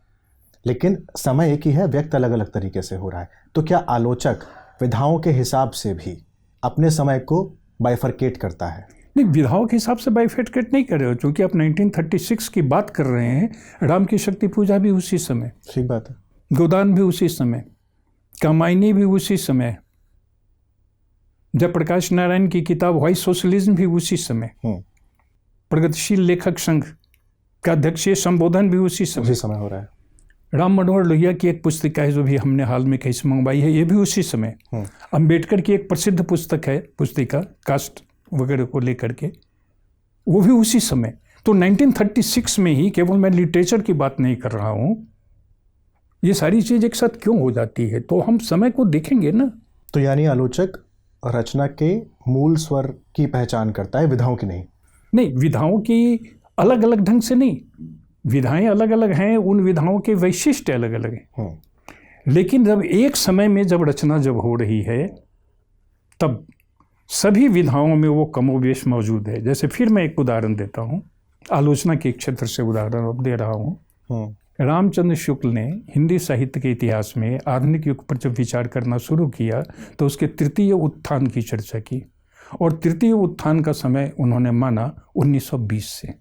लेकिन समय एक ही है, व्यक्त अलग अलग तरीके से हो रहा है। तो क्या आलोचक विधाओं के हिसाब से भी अपने समय को बाइफरकेट करता है? नहीं, विधाओं के हिसाब से बाइफरकेट नहीं कर रहे हो, क्योंकि आप 1936 की बात कर रहे हैं। राम की शक्ति पूजा भी उसी समय, ठीक बात है, गोदान भी उसी समय, कामायनी भी उसी समय, जयप्रकाश नारायण की किताब व्हाई सोशलिज्म भी उसी समय, प्रगतिशील लेखक संघ का अध्यक्षीय संबोधन भी उसी समय हो रहा है। राम मनोहर लोहिया की एक पुस्तिका है जो भी हमने हाल में कहीं से मंगवाई है, ये भी उसी समय। अंबेडकर की एक प्रसिद्ध पुस्तक है, पुस्तिका कास्ट वगैरह को लेकर के, वो भी उसी समय। तो 1936 में ही, केवल मैं लिटरेचर की बात नहीं कर रहा हूँ, ये सारी चीज़ एक साथ क्यों हो जाती है? तो हम समय को देखेंगे ना। तो यानी आलोचक रचना के मूल स्वर की पहचान करता है, विधाओं की नहीं। नहीं, विधाओं की अलग अलग ढंग से नहीं, विधाएं अलग अलग हैं, उन विधाओं के वैशिष्ट्य अलग अलग हैं। लेकिन जब एक समय में जब रचना जब हो रही है तब सभी विधाओं में वो कमोबेश मौजूद है। जैसे फिर मैं एक उदाहरण देता हूँ, आलोचना के क्षेत्र से उदाहरण अब दे रहा हूँ। रामचंद्र शुक्ल ने हिंदी साहित्य के इतिहास में आधुनिक युग पर जब विचार करना शुरू किया तो उसके तृतीय उत्थान की चर्चा की, और तृतीय उत्थान का समय उन्होंने माना 1920 से।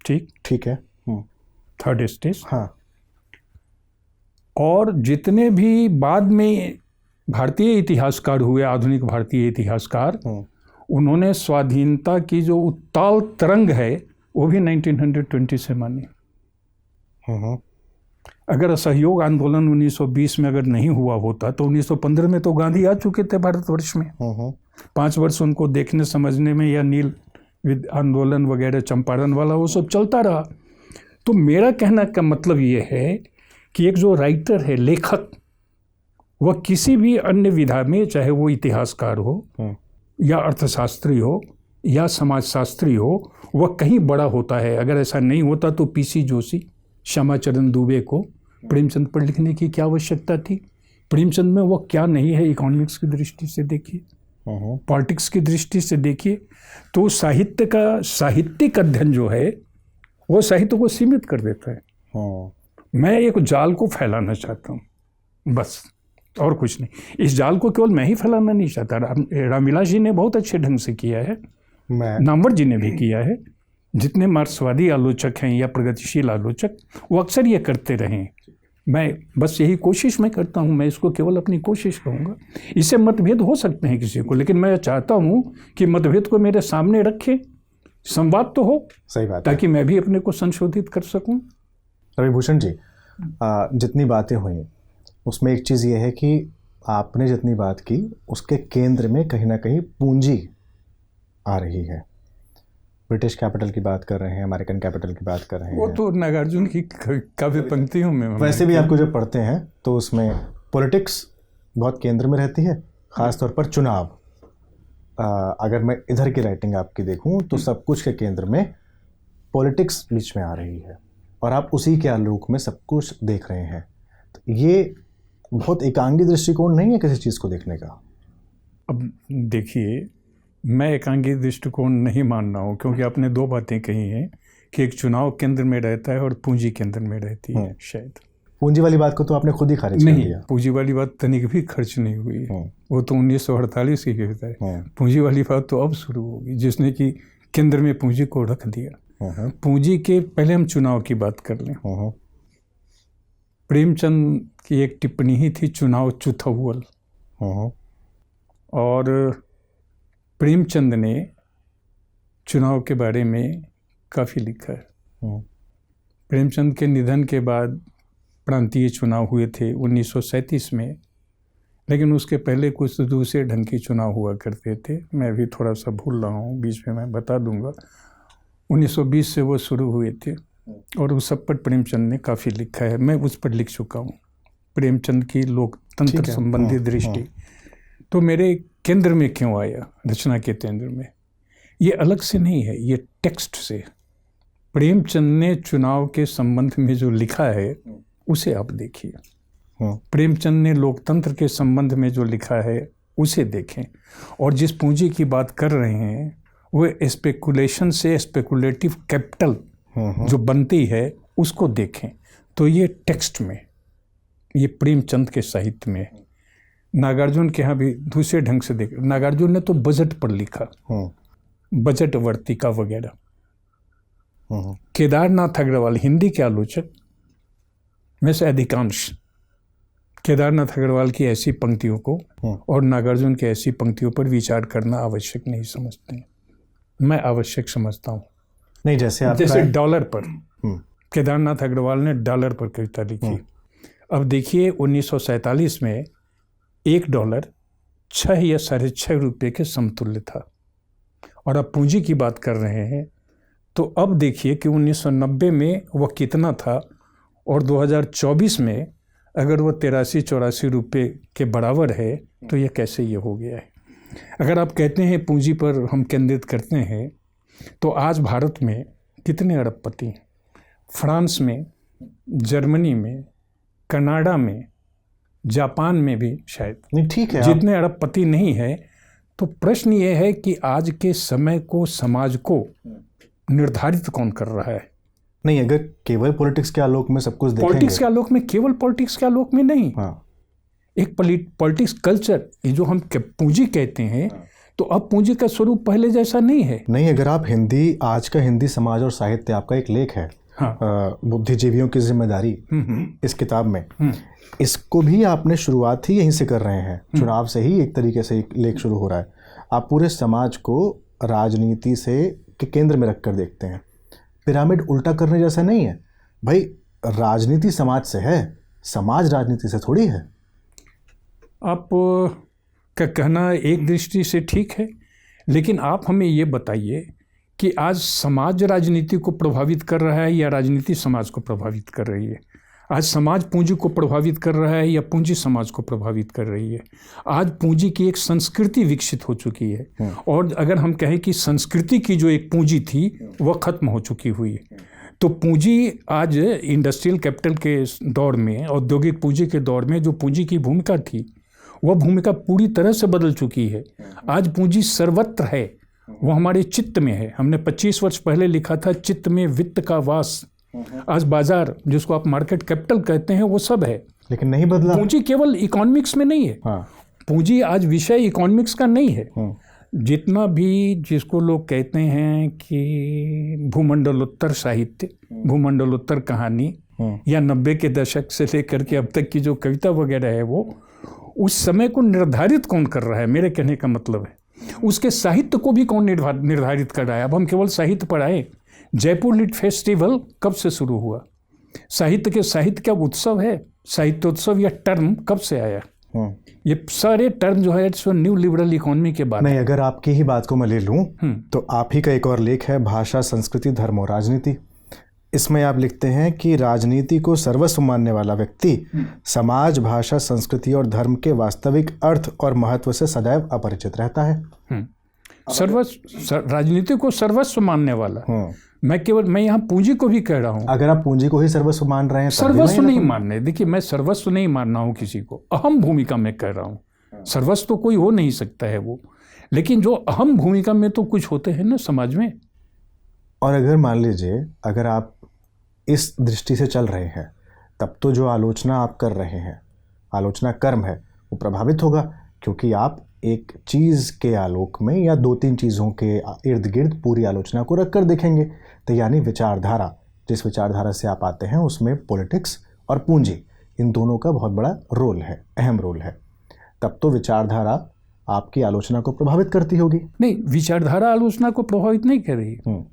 ठीक है, थर्ड स्टेज। हाँ। और जितने भी बाद में भारतीय इतिहासकार हुए, आधुनिक भारतीय इतिहासकार, उन्होंने स्वाधीनता की जो उत्ताल तरंग है वो भी 1920 से मानी। अगर असहयोग आंदोलन 1920 में अगर नहीं हुआ होता तो 1915 में तो गांधी आ चुके थे भारतवर्ष में। 5 वर्ष उनको देखने समझने में, या नील आंदोलन वगैरह चंपारण वाला वो सब चलता रहा। तो मेरा कहना का मतलब ये है कि एक जो राइटर है, लेखक, वह किसी भी अन्य विधा में, चाहे वो इतिहासकार हो या अर्थशास्त्री हो या समाजशास्त्री हो, वह कहीं बड़ा होता है। अगर ऐसा नहीं होता तो पीसी जोशी, श्यामाचरण दुबे को प्रेमचंद पर लिखने की क्या आवश्यकता थी? प्रेमचंद में वो क्या नहीं है, इकोनॉमिक्स की दृष्टि से देखिए, पॉलिटिक्स की दृष्टि से देखिए। तो साहित्य का साहित्यिक अध्ययन जो है वो साहित्य को सीमित कर देता है। मैं एक जाल को फैलाना चाहता हूँ, बस, और कुछ नहीं। इस जाल को केवल मैं ही फैलाना नहीं चाहता, रामविलास जी ने बहुत अच्छे ढंग से किया है, नामवर जी ने भी किया है। जितने मार्क्सवादी आलोचक हैं या प्रगतिशील आलोचक, वो अक्सर ये करते रहे। मैं बस यही कोशिश मैं करता हूँ, मैं इसको केवल अपनी कोशिश कहूँगा। इससे मतभेद हो सकते हैं किसी को, लेकिन मैं चाहता हूँ कि मतभेद को मेरे सामने रखे, संवाद तो हो, सही बात, ताकि मैं भी अपने को संशोधित कर सकूँ। रवि भूषण जी, जितनी बातें हुई उसमें एक चीज़ ये है कि आपने जितनी बात की उसके केंद्र में कहीं ना कहीं पूंजी आ रही है। ब्रिटिश कैपिटल की बात कर रहे हैं, अमेरिकन कैपिटल की बात कर रहे वो हैं। तो नागार्जुन की काव्य पंक्तियों में वैसे भी आपको जब पढ़ते हैं तो उसमें पॉलिटिक्स बहुत केंद्र में रहती है, ख़ास तौर पर चुनाव। अगर मैं इधर की राइटिंग आपकी देखूं तो सब कुछ के केंद्र में पॉलिटिक्स बीच में आ रही है और आप उसी के आलोक में सब कुछ देख रहे हैं। तो ये बहुत एकांगी दृष्टिकोण नहीं है किसी चीज़ को देखने का। अब देखिए, मैं एकांगी दृष्टिकोण नहीं मान रहा हूँ, क्योंकि आपने दो बातें कही हैं कि एक चुनाव केंद्र में रहता है और पूंजी केंद्र में रहती है। शायद पूंजी वाली बात को तो आपने खुद ही खारिज कर दिया। पूंजी वाली बात तनिक भी खर्च नहीं हुई, वो तो 1948 की कहता है। पूंजी वाली बात तो अब शुरू होगी, जिसने कि केंद्र में पूंजी को रख दिया। पूंजी के पहले हम चुनाव की बात कर लें। प्रेमचंद की एक टिप्पणी ही थी, चुनाव चुथौल। और प्रेमचंद ने चुनाव के बारे में काफ़ी लिखा है। प्रेमचंद के निधन के बाद प्रांतीय चुनाव हुए थे 1937 में, लेकिन उसके पहले कुछ दूसरे ढंग के चुनाव हुआ करते थे। मैं भी थोड़ा सा भूल रहा हूँ, बीच में मैं बता दूंगा। 1920 से वो शुरू हुए थे और उस सब पर प्रेमचंद ने काफ़ी लिखा है। मैं उस पर लिख चुका हूँ, प्रेमचंद की लोकतंत्र संबंधी दृष्टि। तो मेरे केंद्र में क्यों आया, रचना के केंद्र में, ये अलग से नहीं है, ये टेक्स्ट से। प्रेमचंद ने चुनाव के संबंध में जो लिखा है उसे आप देखिए। प्रेमचंद ने लोकतंत्र के संबंध में जो लिखा है उसे देखें, और जिस पूंजी की बात कर रहे हैं वो स्पेकुलेशन से स्पेकुलेटिव कैपिटल जो बनती है उसको देखें। तो ये टेक्स्ट में, ये प्रेमचंद के साहित्य में। नागार्जुन के यहाँ भी दूसरे ढंग से देख, नागार्जुन ने तो बजट पर लिखा, बजट वर्तिका वगैरह। केदारनाथ अग्रवाल हिंदी के आलोचक में से अधिकांश केदारनाथ अग्रवाल की ऐसी पंक्तियों को और नागार्जुन की ऐसी पंक्तियों पर विचार करना आवश्यक नहीं समझते हैं। मैं आवश्यक समझता हूँ। नहीं, जैसे डॉलर पर केदारनाथ अग्रवाल ने डॉलर पर कविता लिखी। अब देखिए 1947 में $1 6 या 6.5 रुपये के समतुल्य था, और अब पूंजी की बात कर रहे हैं तो अब देखिए कि 1990 में वह कितना था, और 2024 में अगर वह 83-84 रुपये के बराबर है तो यह कैसे ये हो गया है। अगर आप कहते हैं पूंजी पर हम केंद्रित करते हैं तो आज भारत में कितने अरबपति हैं? फ्रांस में, जर्मनी में, कनाडा में, जापान में भी शायद नहीं, ठीक है, जितने अरबपति नहीं है। तो प्रश्न ये है कि आज के समय को, समाज को निर्धारित कौन कर रहा है? नहीं, अगर केवल पॉलिटिक्स के आलोक में सब कुछ देखेंगे, पॉलिटिक्स के आलोक में, केवल पॉलिटिक्स के आलोक में नहीं। एक पॉलिटिक्स कल्चर, ये जो हम पूंजी कहते हैं, तो अब पूंजी का स्वरूप पहले जैसा नहीं है। नहीं, अगर आप हिंदी, आज का हिंदी समाज और साहित्य, आपका एक लेख है बुद्धिजीवियों की जिम्मेदारी, इस किताब में, इसको भी आपने शुरुआत ही यहीं से कर रहे हैं। चुनाव से ही एक तरीके से एक लेख शुरू हो रहा है। आप पूरे समाज को राजनीति से के केंद्र में रखकर देखते हैं। पिरामिड उल्टा करने जैसा नहीं है भाई। राजनीति समाज से है, समाज राजनीति से थोड़ी है। आप का कहना एक दृष्टि से ठीक है, लेकिन आप हमें ये बताइए कि आज समाज राजनीति को प्रभावित कर रहा है या राजनीति समाज को प्रभावित कर रही है? आज समाज पूंजी को प्रभावित कर रहा है या पूंजी समाज को प्रभावित कर रही है? आज पूंजी की एक संस्कृति विकसित हो चुकी है, और अगर हम कहें कि संस्कृति की जो एक पूंजी थी वह खत्म हो चुकी हुई है। तो पूंजी आज इंडस्ट्रियल कैपिटल के दौर में, औद्योगिक पूंजी के दौर में जो पूंजी की भूमिका थी वह भूमिका पूरी तरह से बदल चुकी है। आज पूंजी सर्वत्र है, वो हमारे चित्त में है। हमने 25 वर्ष पहले लिखा था, चित्त में वित्त का वास। आज बाजार, जिसको आप मार्केट कैपिटल कहते हैं, वो सब है, लेकिन नहीं बदला। पूंजी केवल इकोनॉमिक्स में नहीं है। पूंजी आज विषय इकोनॉमिक्स का नहीं है। जितना भी, जिसको लोग कहते हैं कि भूमंडलोत्तर साहित्य, भूमंडलोत्तर कहानी, या 90 के दशक से लेकर के अब तक की जो कविता वगैरह है, वो उस समय को निर्धारित कौन कर रहा है? मेरे कहने का मतलब है उसके साहित्य को भी कौन निर्धारित कर रहा है। अब हम केवल साहित्य पर आए। जयपुर लिट फेस्टिवल कब से शुरू हुआ? साहित्य क्या उत्सव है? साहित्योत्सव या टर्म कब से आया? ये सारे टर्म जो है सो न्यू लिबरल इकोनॉमी के बाद। नहीं, अगर आपकी ही बात को मैं ले लूँ तो आप ही का एक और लेख है, भाषा, संस्कृति, धर्म और राजनीति। इसमें आप लिखते हैं कि राजनीति को सर्वस्व मानने वाला व्यक्ति समाज, भाषा, संस्कृति और धर्म के वास्तविक अर्थ और महत्व से सदैव अपरिचित रहता है। राजनीति को सर्वस्व मानने वाला। मैं यहाँ पूंजी को भी कह रहा हूँ। अगर आप पूंजी को ही सर्वस्व मान रहे हैं, सर्वस्व नहीं मानने, देखिए मैं सर्वस्व नहीं मान रहा हूँ किसी को, अहम भूमिका में कह रहा हूँ। सर्वस्व तो कोई हो नहीं सकता है वो, लेकिन जो अहम भूमिका में तो कुछ होते हैं ना समाज में। और अगर मान लीजिए अगर आप इस दृष्टि से चल रहे हैं, तब तो जो आलोचना आप कर रहे हैं, आलोचना कर्म है, वो प्रभावित होगा, क्योंकि आप एक चीज़ के आलोक में या 2-3 चीज़ों के इर्द गिर्द पूरी आलोचना को रख कर देखेंगे। तो यानी विचारधारा, जिस विचारधारा से आप आते हैं उसमें पॉलिटिक्स और पूंजी, इन दोनों का बहुत बड़ा रोल है, अहम रोल है। तब तो विचारधारा आपकी आलोचना को प्रभावित करती होगी। नहीं, विचारधारा आलोचना को प्रभावित नहीं कर रही।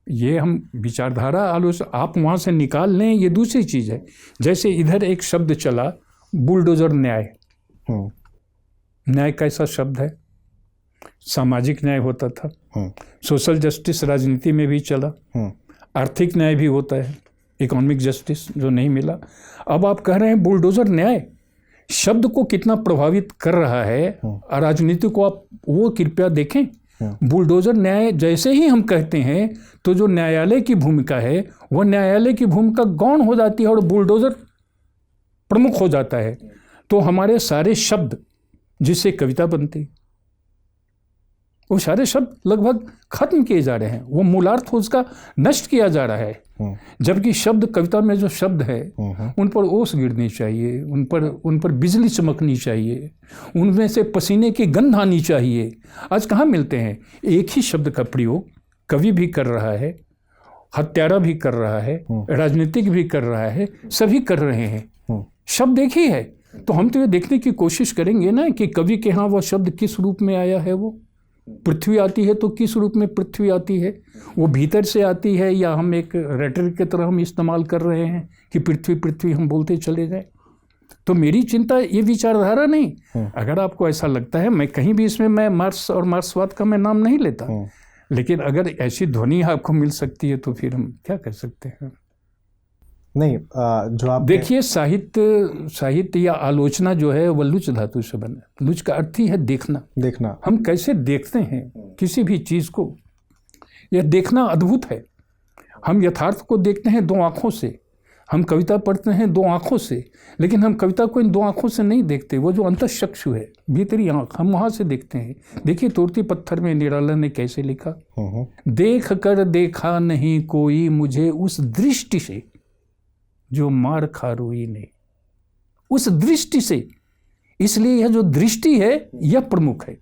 ये हम विचारधारा आलोचना आप वहाँ से निकाल लें, ये दूसरी चीज़ है। जैसे इधर एक शब्द चला बुलडोजर न्याय। न्याय कैसा शब्द है? सामाजिक न्याय होता था, सोशल जस्टिस राजनीति में भी चला, आर्थिक न्याय भी होता है, इकोनॉमिक जस्टिस जो नहीं मिला। अब आप कह रहे हैं बुलडोजर न्याय, शब्द को कितना प्रभावित कर रहा है राजनीति को, आप वो कृपया देखें। बुलडोजर न्याय जैसे ही हम कहते हैं तो जो न्यायालय की भूमिका है वह न्यायालय की भूमिका गौण हो जाती है और बुलडोजर प्रमुख हो जाता है। तो हमारे सारे शब्द जिससे कविता बनती, वो सारे शब्द लगभग खत्म किए जा रहे हैं, वो मूलार्थ उसका नष्ट किया जा रहा है। जबकि शब्द, कविता में जो शब्द है उन पर ओस गिरनी चाहिए, उन पर बिजली चमकनी चाहिए, उनमें से पसीने की गंध आनी चाहिए। आज कहाँ मिलते हैं? एक ही शब्द का प्रयोग कवि भी कर रहा है, हत्यारा भी कर रहा है, राजनीतिक भी कर रहा है, सभी कर रहे हैं। शब्द एक ही है। तो हम तो ये देखने की कोशिश करेंगे ना कि कवि के यहाँ वह शब्द किस रूप में आया है। वो पृथ्वी आती है तो किस रूप में पृथ्वी आती है? वो भीतर से आती है या हम एक रेटरिक की तरह हम इस्तेमाल कर रहे हैं कि पृथ्वी पृथ्वी हम बोलते चले जाए? तो मेरी चिंता ये विचारधारा नहीं। अगर आपको ऐसा लगता है, मैं कहीं भी इसमें मैं मार्क्स और मार्क्सवाद का मैं नाम नहीं लेता, लेकिन अगर ऐसी ध्वनि आपको मिल सकती है तो फिर हम क्या कर सकते हैं? नहीं, जो आप देखिए, साहित्य या आलोचना जो है वह लुच धातु से बना। लुच का अर्थ ही है देखना। हम कैसे देखते हैं किसी भी चीज़ को, यह देखना अद्भुत है। हम यथार्थ को देखते हैं 2 आँखों से, हम कविता पढ़ते हैं 2 आँखों से, लेकिन हम कविता को इन 2 आँखों से नहीं देखते। वो जो अंतःचक्षु है, भीतरी आँख, हम वहाँ से देखते हैं। देखिए तोड़ती पत्थर में निराला ने कैसे लिखा, देख कर देखा नहीं कोई मुझे उस दृष्टि से जो मार खा रोई ने, उस दृष्टि से। इसलिए यह जो दृष्टि है यह प्रमुख है,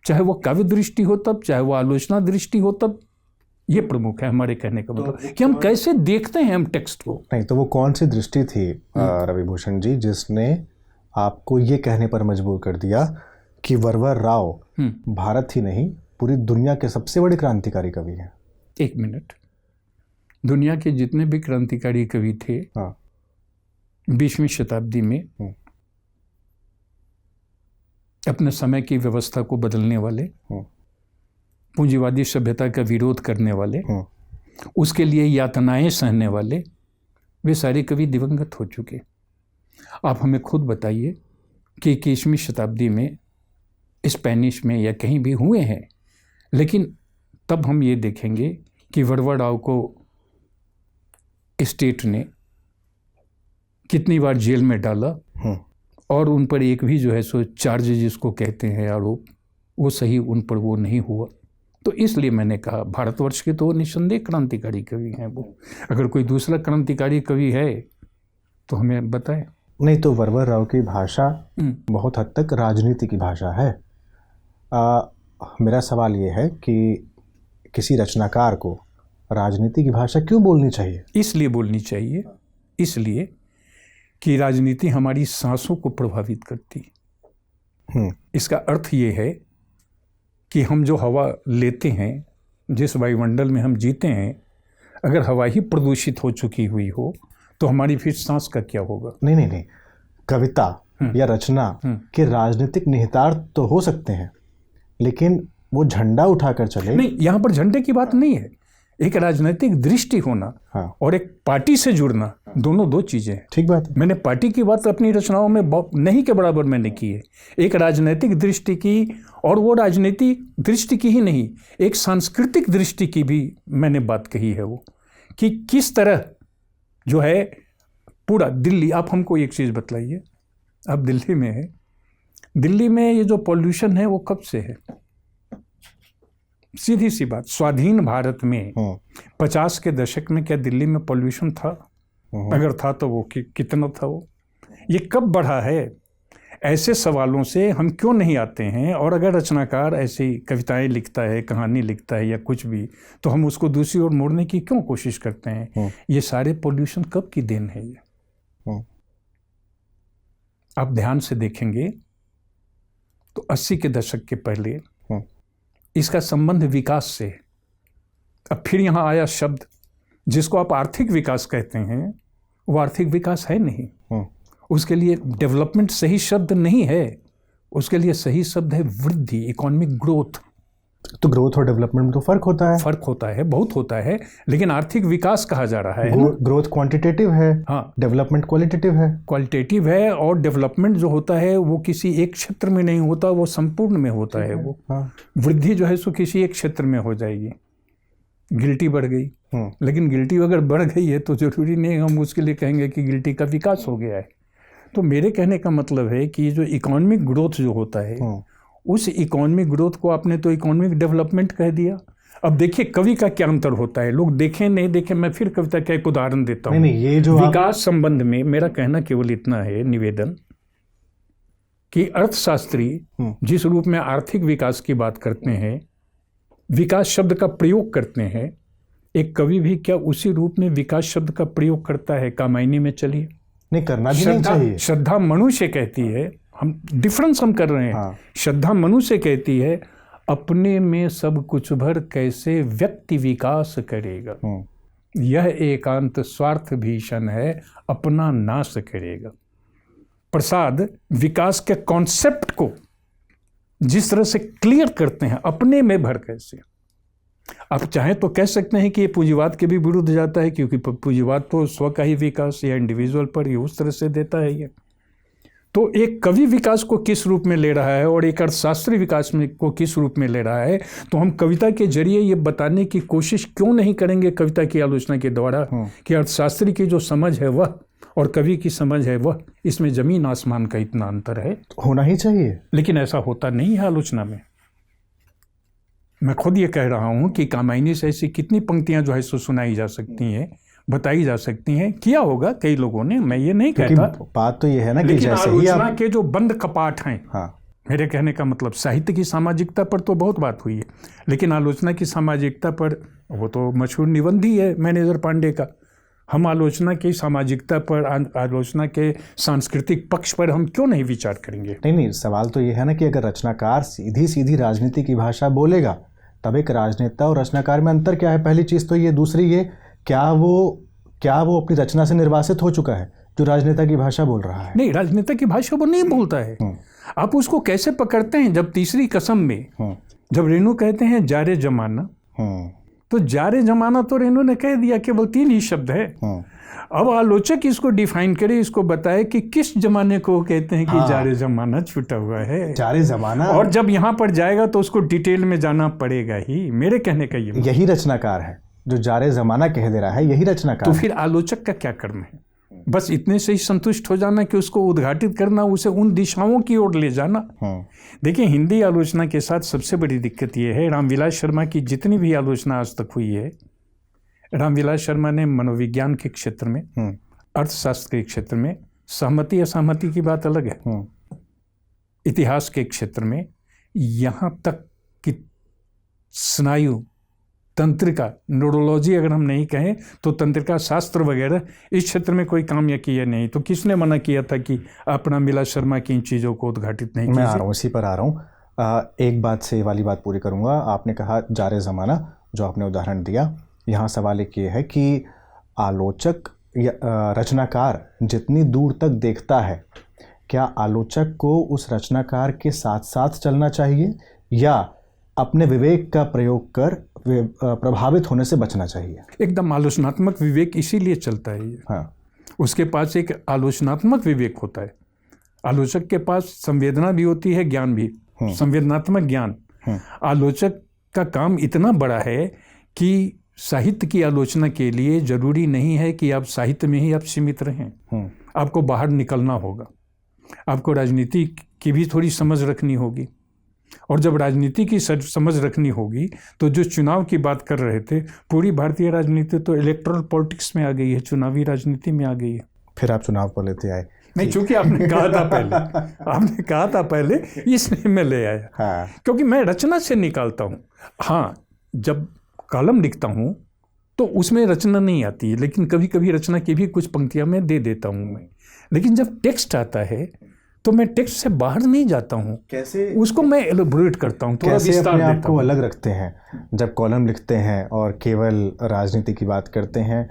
चाहे वो काव्य दृष्टि हो तब, चाहे वो आलोचना दृष्टि हो तब, ये प्रमुख है हमारे कहने का मतलब कि हम कैसे देखते हैं हम टेक्स्ट को। नहीं, तो वो कौन सी दृष्टि थी रवि भूषण जी जिसने आपको ये कहने पर मजबूर कर दिया कि वरवर राव भारत ही नहीं पूरी दुनिया के सबसे बड़े क्रांतिकारी कवि हैं? 1 मिनट, दुनिया के जितने भी क्रांतिकारी कवि थे 20वीं शताब्दी में अपने समय की व्यवस्था को बदलने वाले, पूंजीवादी सभ्यता का विरोध करने वाले, उसके लिए यातनाएं सहने वाले, वे सारे कवि दिवंगत हो चुके। आप हमें खुद बताइए कि 21वीं शताब्दी में स्पेनिश में या कहीं भी हुए हैं, लेकिन तब हम ये देखेंगे कि वरवर राव को स्टेट ने कितनी बार जेल में डाला और उन पर एक भी जो है सो चार्ज जिसको कहते हैं आरोप, वो सही उन पर वो नहीं हुआ। तो इसलिए मैंने कहा भारतवर्ष के तो निस्संदेह क्रांतिकारी कवि हैं वो। अगर कोई दूसरा क्रांतिकारी कवि है तो हमें बताएं। नहीं, तो वरवर राव की भाषा बहुत हद तक राजनीति की भाषा है। मेरा सवाल ये है कि किसी रचनाकार को राजनीति की भाषा क्यों बोलनी चाहिए? इसलिए बोलनी चाहिए, इसलिए कि राजनीति हमारी सांसों को प्रभावित करती। इसका अर्थ ये है कि हम जो हवा लेते हैं, जिस वायुमंडल में हम जीते हैं, अगर हवा ही प्रदूषित हो चुकी हुई हो तो हमारी फिर सांस का क्या होगा? नहीं नहीं नहीं, कविता या रचना के राजनीतिक निहितार्थ तो हो सकते हैं, लेकिन वो झंडा उठाकर चले नहीं, यहाँ पर झंडे की बात नहीं है। एक राजनीतिक दृष्टि होना हाँ, और एक पार्टी से जुड़ना, दोनों दो चीजें हैं। ठीक बात है। मैंने पार्टी की बात अपनी रचनाओं में नहीं के बराबर मैंने की है। एक राजनीतिक दृष्टि की, और वो राजनीतिक दृष्टि की ही नहीं, एक सांस्कृतिक दृष्टि की भी मैंने बात कही है। वो कि किस तरह जो है पूरा दिल्ली, आप हमको एक चीज़ बतलाइए, आप दिल्ली में है, दिल्ली में ये जो पॉल्यूशन है वो कब से है? सीधी सी बात, स्वाधीन भारत में 50 के दशक में क्या दिल्ली में पॉल्यूशन था? अगर था तो वो कितना था? वो ये कब बढ़ा है? ऐसे सवालों से हम क्यों नहीं आते हैं? और अगर रचनाकार ऐसी कविताएं लिखता है, कहानी लिखता है या कुछ भी, तो हम उसको दूसरी ओर मोड़ने की क्यों कोशिश करते हैं? ये सारे पॉल्यूशन कब की देन है? ये आप ध्यान से देखेंगे तो 80 के दशक के पहले इसका संबंध विकास से। अब फिर यहाँ आया शब्द जिसको आप आर्थिक विकास कहते हैं, वो आर्थिक विकास है नहीं। उसके लिए डेवलपमेंट सही शब्द नहीं है, उसके लिए सही शब्द है वृद्धि, इकोनॉमिक ग्रोथ। तो ग्रोथ और डेवलपमेंट में तो फर्क होता है। फर्क होता है, बहुत होता है, लेकिन आर्थिक विकास कहा जा रहा है। ग्रोथ क्वांटिटेटिव है, हाँ, डेवलपमेंट क्वालिटेटिव है। क्वालिटेटिव है, और डेवलपमेंट जो होता है वो किसी एक क्षेत्र में नहीं होता, वो संपूर्ण में होता है। वो वृद्धि जो है सो किसी एक क्षेत्र में हो जाएगी। गिल्टी बढ़ गई, लेकिन गिल्टी अगर बढ़ गई है तो जरूरी नहीं हम उसके लिए कहेंगे कि गिल्टी का विकास हो गया है। तो मेरे कहने का मतलब है कि जो इकोनॉमिक ग्रोथ जो होता है, उस इकोनॉमिक ग्रोथ को आपने तो इकोनॉमिक डेवलपमेंट कह दिया। अब देखिए कवि का क्या अंतर होता है, लोग देखें नहीं देखें, मैं फिर कविता का एक उदाहरण देता हूँ। ये जो विकास संबंध में मेरा कहना केवल इतना है, निवेदन, कि अर्थशास्त्री जिस रूप में आर्थिक विकास की बात करते हैं, विकास शब्द का प्रयोग करते हैं, एक कवि भी क्या उसी रूप में विकास शब्द का प्रयोग करता है? कामायनी में चलिए, नहीं करना भी नहीं चाहिए। श्रद्धा मनुष्य कहती है, हम डिफरेंस हम कर रहे हैं। हाँ। श्रद्धा मनुष्य कहती है अपने में सब कुछ भर कैसे व्यक्ति विकास करेगा, यह एकांत स्वार्थ भीषण है अपना नाश करेगा। प्रसाद विकास के कॉन्सेप्ट को जिस तरह से क्लियर करते हैं, अपने में भर कैसे। आप चाहें तो कह सकते हैं कि ये पूंजीवाद के भी विरुद्ध जाता है, क्योंकि पूंजीवाद तो स्व का ही विकास या इंडिविजुअल पर ही उस तरह से देता है। ये तो एक कवि विकास को किस रूप में ले रहा है और एक अर्थशास्त्री विकास में को किस रूप में ले रहा है, तो हम कविता के जरिए ये बताने की कोशिश क्यों नहीं करेंगे कविता की आलोचना के द्वारा कि अर्थशास्त्री की जो समझ है वह और कवि की समझ है वह, इसमें जमीन आसमान का इतना अंतर है। होना ही चाहिए, लेकिन ऐसा होता नहीं है आलोचना में। मैं खुद ये कह रहा हूँ कि कामायनी से ऐसी कितनी पंक्तियां जो है सो सुनाई जा सकती हैं, बताई जा सकती हैं, किया होगा कई लोगों ने, मैं ये नहीं कहता। बात तो ये है ना कि लेकिन जैसे ही आलोचना के जो बंद कपाट हैं, हाँ, मेरे कहने का मतलब साहित्य की सामाजिकता पर तो बहुत बात हुई है, लेकिन आलोचना की सामाजिकता पर, वो तो मशहूर निबंध ही है मैनेजर पांडे का। हम आलोचना की सामाजिकता पर, आलोचना के सांस्कृतिक पक्ष पर हम क्यों नहीं विचार करेंगे? नहीं, सवाल तो ये है ना कि अगर रचनाकार सीधी सीधी राजनीति की भाषा बोलेगा, तब एक राजनेता और रचनाकार में अंतर क्या है? पहली चीज़ तो ये। दूसरी ये, क्या वो अपनी रचना से निर्वासित हो चुका है जो राजनेता की भाषा बोल रहा है? नहीं, राजनेता की भाषा वो नहीं बोलता है। आप उसको कैसे पकड़ते हैं? जब तीसरी कसम में जब रेणु कहते हैं जारे जमाना, तो जारे जमाना तो रेणु ने कह दिया, केवल 3 ही शब्द है। अब आलोचक इसको डिफाइन करे, इसको बताए कि किस जमाने को कहते हैं कि जारे जमाना छूटा हुआ है, जारे जमाना। और जब यहाँ पर जाएगा तो उसको डिटेल में जाना पड़ेगा ही। मेरे कहने का ये यही रचनाकार है जो जारे जमाना कह दे रहा है, यही रचनाकार। तो फिर आलोचक का क्या कर्म है? बस इतने से ही संतुष्ट हो जाना कि उसको उद्घाटित करना, उसे उन दिशाओं की ओर ले जाना। देखिए, हिंदी आलोचना के साथ सबसे बड़ी दिक्कत ये है, रामविलास शर्मा की जितनी भी आलोचना आज तक हुई है, रामविलास शर्मा ने मनोविज्ञान के क्षेत्र में, अर्थशास्त्र के क्षेत्र में, सहमति असहमति की बात अलग है, इतिहास के क्षेत्र में, यहाँ तक कि स्नायु तंत्रिका, न्यूरोलॉजी अगर हम नहीं कहें तो तंत्रिका शास्त्र वगैरह, इस क्षेत्र में कोई काम या किया नहीं। तो किसने मना किया था कि आप रामविलास शर्मा की इन चीज़ों को उद्घाटित नहीं कीजिए? मैं आ रहा हूँ, इसी पर आ रहा हूँ। एक बात से ये वाली बात पूरी करूँगा। आपने कहा जारे ज़माना, जो आपने उदाहरण दिया, यहाँ सवाल एक ये है कि आलोचक रचनाकार जितनी दूर तक देखता है, क्या आलोचक को उस रचनाकार के साथ साथ चलना चाहिए या अपने विवेक का प्रयोग कर प्रभावित होने से बचना चाहिए? एकदम आलोचनात्मक विवेक इसीलिए चलता है ये। हाँ, उसके पास एक आलोचनात्मक विवेक होता है। आलोचक के पास संवेदना भी होती है, ज्ञान भी, संवेदनात्मक ज्ञान। आलोचक का काम इतना बड़ा है कि साहित्य की आलोचना के लिए जरूरी नहीं है कि आप साहित्य में ही आप सीमित रहें। आपको बाहर निकलना होगा, आपको राजनीति की भी थोड़ी समझ रखनी होगी। और जब राजनीति की समझ रखनी होगी तो जो चुनाव की बात कर रहे थे, पूरी भारतीय राजनीति तो इलेक्टोरल पॉलिटिक्स में आ गई है, चुनावी राजनीति में आ गई है। फिर आप चुनाव पर लेते आए। नहीं, चूंकि आपने कहा था पहले इसलिए मैं ले आया। हाँ। क्योंकि मैं रचना से निकालता हूँ। हाँ, जब कॉलम लिखता हूँ तो उसमें रचना नहीं आती है, लेकिन कभी कभी रचना की भी कुछ पंक्तियाँ मैं दे देता हूँ मैं। लेकिन जब टेक्स्ट आता है तो मैं टेक्स्ट से बाहर नहीं जाता हूँ, कैसे उसको मैं एलोबरेट करता हूँ, थोड़ा कैसे विस्तार अपने आप देता को हूँ। अलग रखते हैं जब कॉलम लिखते हैं और केवल राजनीति की बात करते हैं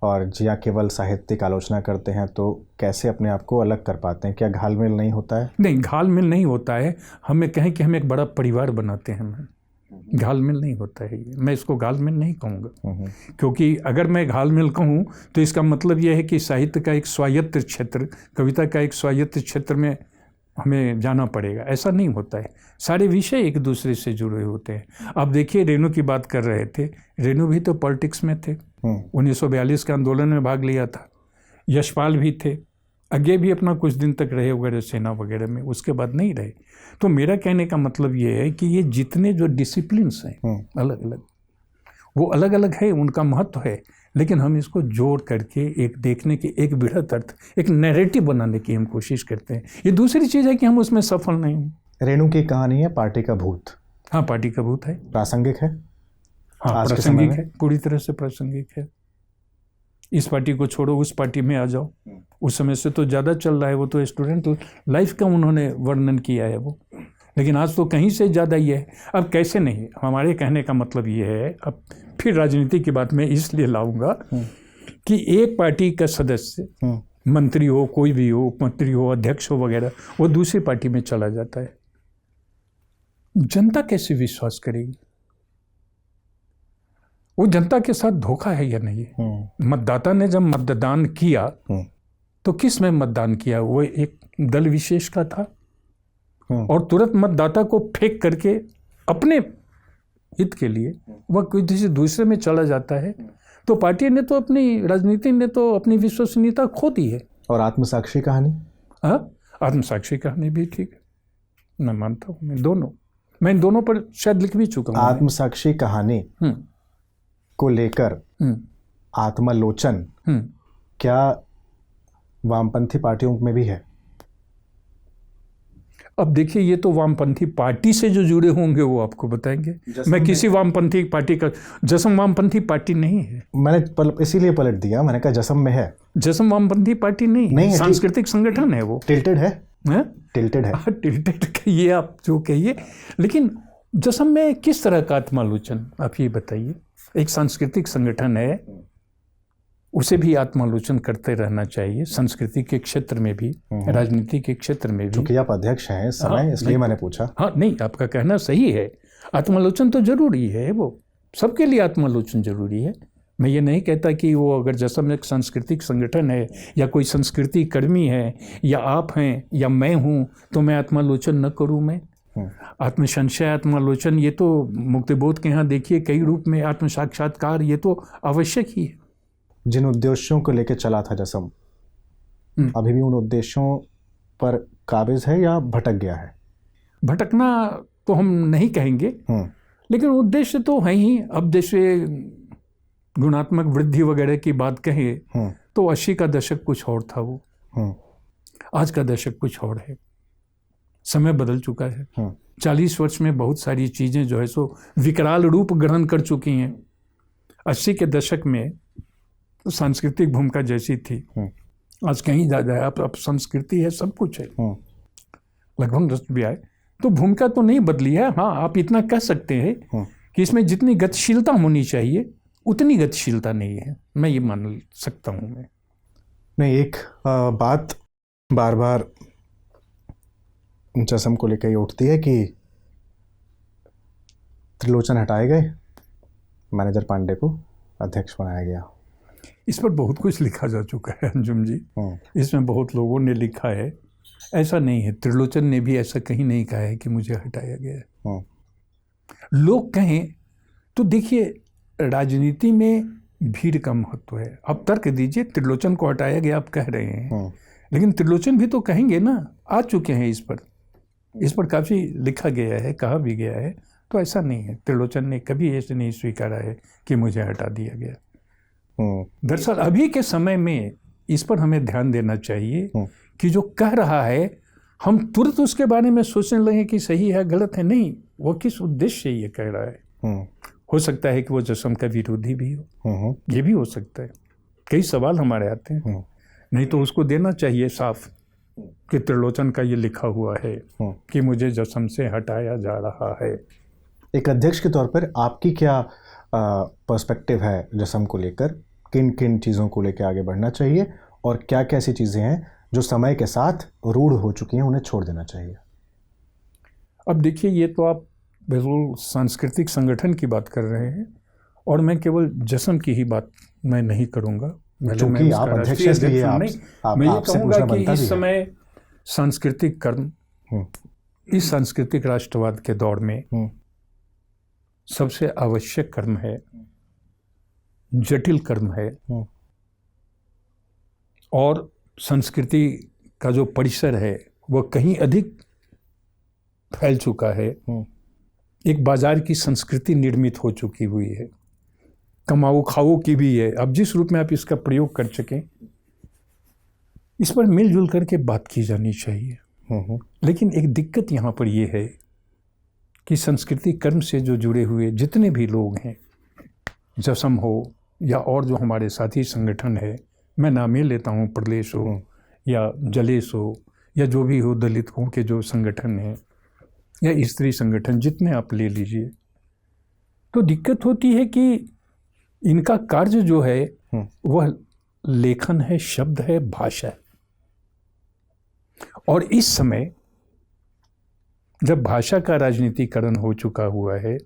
और या केवल साहित्यिक आलोचना करते हैं, तो कैसे अपने आप को अलग कर पाते हैं? क्या घालमेल नहीं होता है? नहीं, घालमेल नहीं होता है। हमें कहें कि हम एक बड़ा परिवार बनाते हैं, घालमेल नहीं होता है ये। मैं इसको घालमेल नहीं कहूँगा, क्योंकि अगर मैं घालमेल कहूँ तो इसका मतलब यह है कि साहित्य का एक स्वायत्त क्षेत्र, कविता का एक स्वायत्त क्षेत्र में हमें जाना पड़ेगा। ऐसा नहीं होता है। सारे विषय एक दूसरे से जुड़े होते हैं। आप देखिए, रेणु की बात कर रहे थे, रेणु भी तो पॉलिटिक्स में थे, 1942 के आंदोलन में भाग लिया था। यशपाल भी थे, आगे भी अपना कुछ दिन तक रहे वगैरह सेना वगैरह में, उसके बाद नहीं रहे। तो मेरा कहने का मतलब ये है कि ये जितने जो डिसिप्लिन्स हैं अलग अलग, वो अलग अलग है, उनका महत्व है, लेकिन हम इसको जोड़ करके एक देखने के एक बृहत अर्थ, एक नैरेटिव बनाने की हम कोशिश करते हैं। ये दूसरी चीज़ है कि हम उसमें सफल नहीं हैं। रेणु की कहानी है पार्टी का भूत। हाँ, पार्टी का भूत है, प्रासंगिक है। हाँ, प्रासंगिक है, पूरी तरह से प्रासंगिक है। इस पार्टी को छोड़ो, उस पार्टी में आ जाओ। उस समय से तो ज़्यादा चल रहा है, वो तो स्टूडेंट लाइफ का उन्होंने वर्णन किया है वो, लेकिन आज तो कहीं से ज़्यादा ही है। अब कैसे नहीं, हमारे कहने का मतलब ये है, अब फिर राजनीति की बात मैं इसलिए लाऊंगा कि एक पार्टी का सदस्य, मंत्री हो, कोई भी हो, उपमंत्री हो, अध्यक्ष हो वगैरह, वो दूसरी पार्टी में चला जाता है। जनता कैसे विश्वास करेगी? वो जनता के साथ धोखा है या नहीं? मतदाता ने जब मतदान किया तो किस में मतदान किया? वो एक दल विशेष का था और तुरंत मतदाता को फेंक करके अपने हित के लिए वह किसी दूसरे में चला जाता है, तो पार्टी ने तो अपनी, राजनीति ने तो अपनी विश्वसनीयता खो दी है। और आत्मसाक्षी कहानी? हाँ, आत्मसाक्षी कहानी भी ठीक है, मैं मानता हूँ। मैं इन दोनों पर शायद लिख भी चुका हूँ। आत्मसाक्षी कहानी को लेकर आत्मालोचन क्या वामपंथी पार्टियों में भी है? अब देखिए, ये तो वामपंथी पार्टी से जो जुड़े होंगे वो आपको बताएंगे। मैं किसी वामपंथी पार्टी का, जसम वामपंथी पार्टी नहीं है। मैंने इसीलिए पलट दिया, मैंने कहा जसम में है। जसम वामपंथी पार्टी नहीं है, सांस्कृतिक संगठन है वो। टिल्टेड है, टिल्टेड है। टिल्टेड कहिए आप जो कहिए, लेकिन जसम में किस तरह का आत्मालोचन, आप ये बताइए। एक सांस्कृतिक संगठन है, उसे भी आत्मालोचन करते रहना चाहिए, संस्कृति के क्षेत्र में भी, राजनीति के क्षेत्र में भी। क्योंकि आप अध्यक्ष हैं इस समय, इसलिए मैंने पूछा। हाँ, नहीं, आपका कहना सही है, आत्मालोचन तो जरूरी है, वो सबके लिए आत्मालोचन जरूरी है। मैं ये नहीं कहता कि वो अगर जैसा एक सांस्कृतिक संगठन है या कोई संस्कृति कर्मी है या आप हैं या मैं हूँ तो मैं आत्मालोचन न करूँ। मैं आत्मसंशय, आत्मालोचन, ये तो मुक्तिबोध के यहाँ देखिए कई रूप में, आत्म साक्षात्कार, ये तो आवश्यक ही है। जिन उद्देश्यों को लेकर चला था जसम, अभी भी उन उद्देश्यों पर काबिज है या भटक गया है? भटकना तो हम नहीं कहेंगे, लेकिन उद्देश्य तो है ही। अब जैसे गुणात्मक वृद्धि वगैरह की बात कहें तो 80 का दशक कुछ और था वो, आज का दशक कुछ और है। समय बदल चुका है। 40 वर्ष में बहुत सारी चीज़ें जो है सो विकराल रूप ग्रहण कर चुकी हैं। 80 के दशक में तो सांस्कृतिक भूमिका जैसी थी, आज कहीं ज़्यादा है। अब संस्कृति है, सब कुछ है, लगभग दस्त भी आए, तो भूमिका तो नहीं बदली है। हाँ, आप इतना कह सकते हैं कि इसमें जितनी गतिशीलता होनी चाहिए उतनी गतिशीलता नहीं है, मैं ये मान सकता हूँ मैं। नहीं, एक बात बार बार जसम को लेकर ये उठती है कि त्रिलोचन हटाए गए, मैनेजर पांडे को अध्यक्ष बनाया गया। इस पर बहुत कुछ लिखा जा चुका है अंजुम जी, इसमें बहुत लोगों ने लिखा है। ऐसा नहीं है, त्रिलोचन ने भी ऐसा कहीं नहीं कहा है कि मुझे हटाया गया है। लोग कहें तो देखिए, राजनीति में भीड़ का महत्व है। अब तर्क दीजिए, त्रिलोचन को हटाया गया आप कह रहे हैं, लेकिन त्रिलोचन भी तो कहेंगे ना, आ चुके हैं इस पर काफ़ी लिखा गया है, कहा भी गया है। तो ऐसा नहीं है, त्रिलोचन ने कभी ऐसे नहीं स्वीकारा है कि मुझे हटा दिया गया। दरअसल अभी के समय में इस पर हमें ध्यान देना चाहिए कि जो कह रहा है हम तुरंत उसके बारे में सोचने लगे कि सही है गलत है। नहीं, वो किस उद्देश्य से ये कह रहा है। हो सकता है कि वो जसम का विरोधी भी हो, ये भी हो सकता है। कई सवाल हमारे आते हैं। नहीं तो उसको देना चाहिए साफ कि त्रिलोचन का ये लिखा हुआ है कि मुझे जसम से हटाया जा रहा है। एक अध्यक्ष के तौर पर आपकी क्या पर्सपेक्टिव है जसम को लेकर? किन किन चीज़ों को लेकर आगे बढ़ना चाहिए और क्या क्या ऐसी चीज़ें हैं जो समय के साथ रूढ़ हो चुकी हैं, उन्हें छोड़ देना चाहिए? अब देखिए, ये तो आप बिल्कुल सांस्कृतिक संगठन की बात कर रहे हैं और मैं केवल जसम की ही बात मैं नहीं करूंगा। क्योंकि आप अध्यक्ष इसलिए मैं ये कहूँगा कि इस समय सांस्कृतिक कर्म, इस सांस्कृतिक राष्ट्रवाद के दौर में सबसे आवश्यक कर्म है, जटिल कर्म है। और संस्कृति का जो परिसर है वह कहीं अधिक फैल चुका है। एक बाजार की संस्कृति निर्मित हो चुकी हुई है, कमाओ खाओ की भी है। अब जिस रूप में आप इसका प्रयोग कर सकें, इस पर मिलजुल करके बात की जानी चाहिए। लेकिन एक दिक्कत यहाँ पर यह है कि संस्कृति कर्म से जो जुड़े हुए जितने भी लोग हैं, जसम हो या और जो हमारे साथी संगठन है, मैं नामे लेता हूँ, प्रदेश हो या जलेस हो या जो भी हो, दलितों के जो संगठन हैं या स्त्री संगठन, जितने आप ले लीजिए, तो दिक्कत होती है कि इनका कार्य जो है वह लेखन है, शब्द है, भाषा है। और इस समय जब भाषा का राजनीतिकरण हो चुका हुआ है,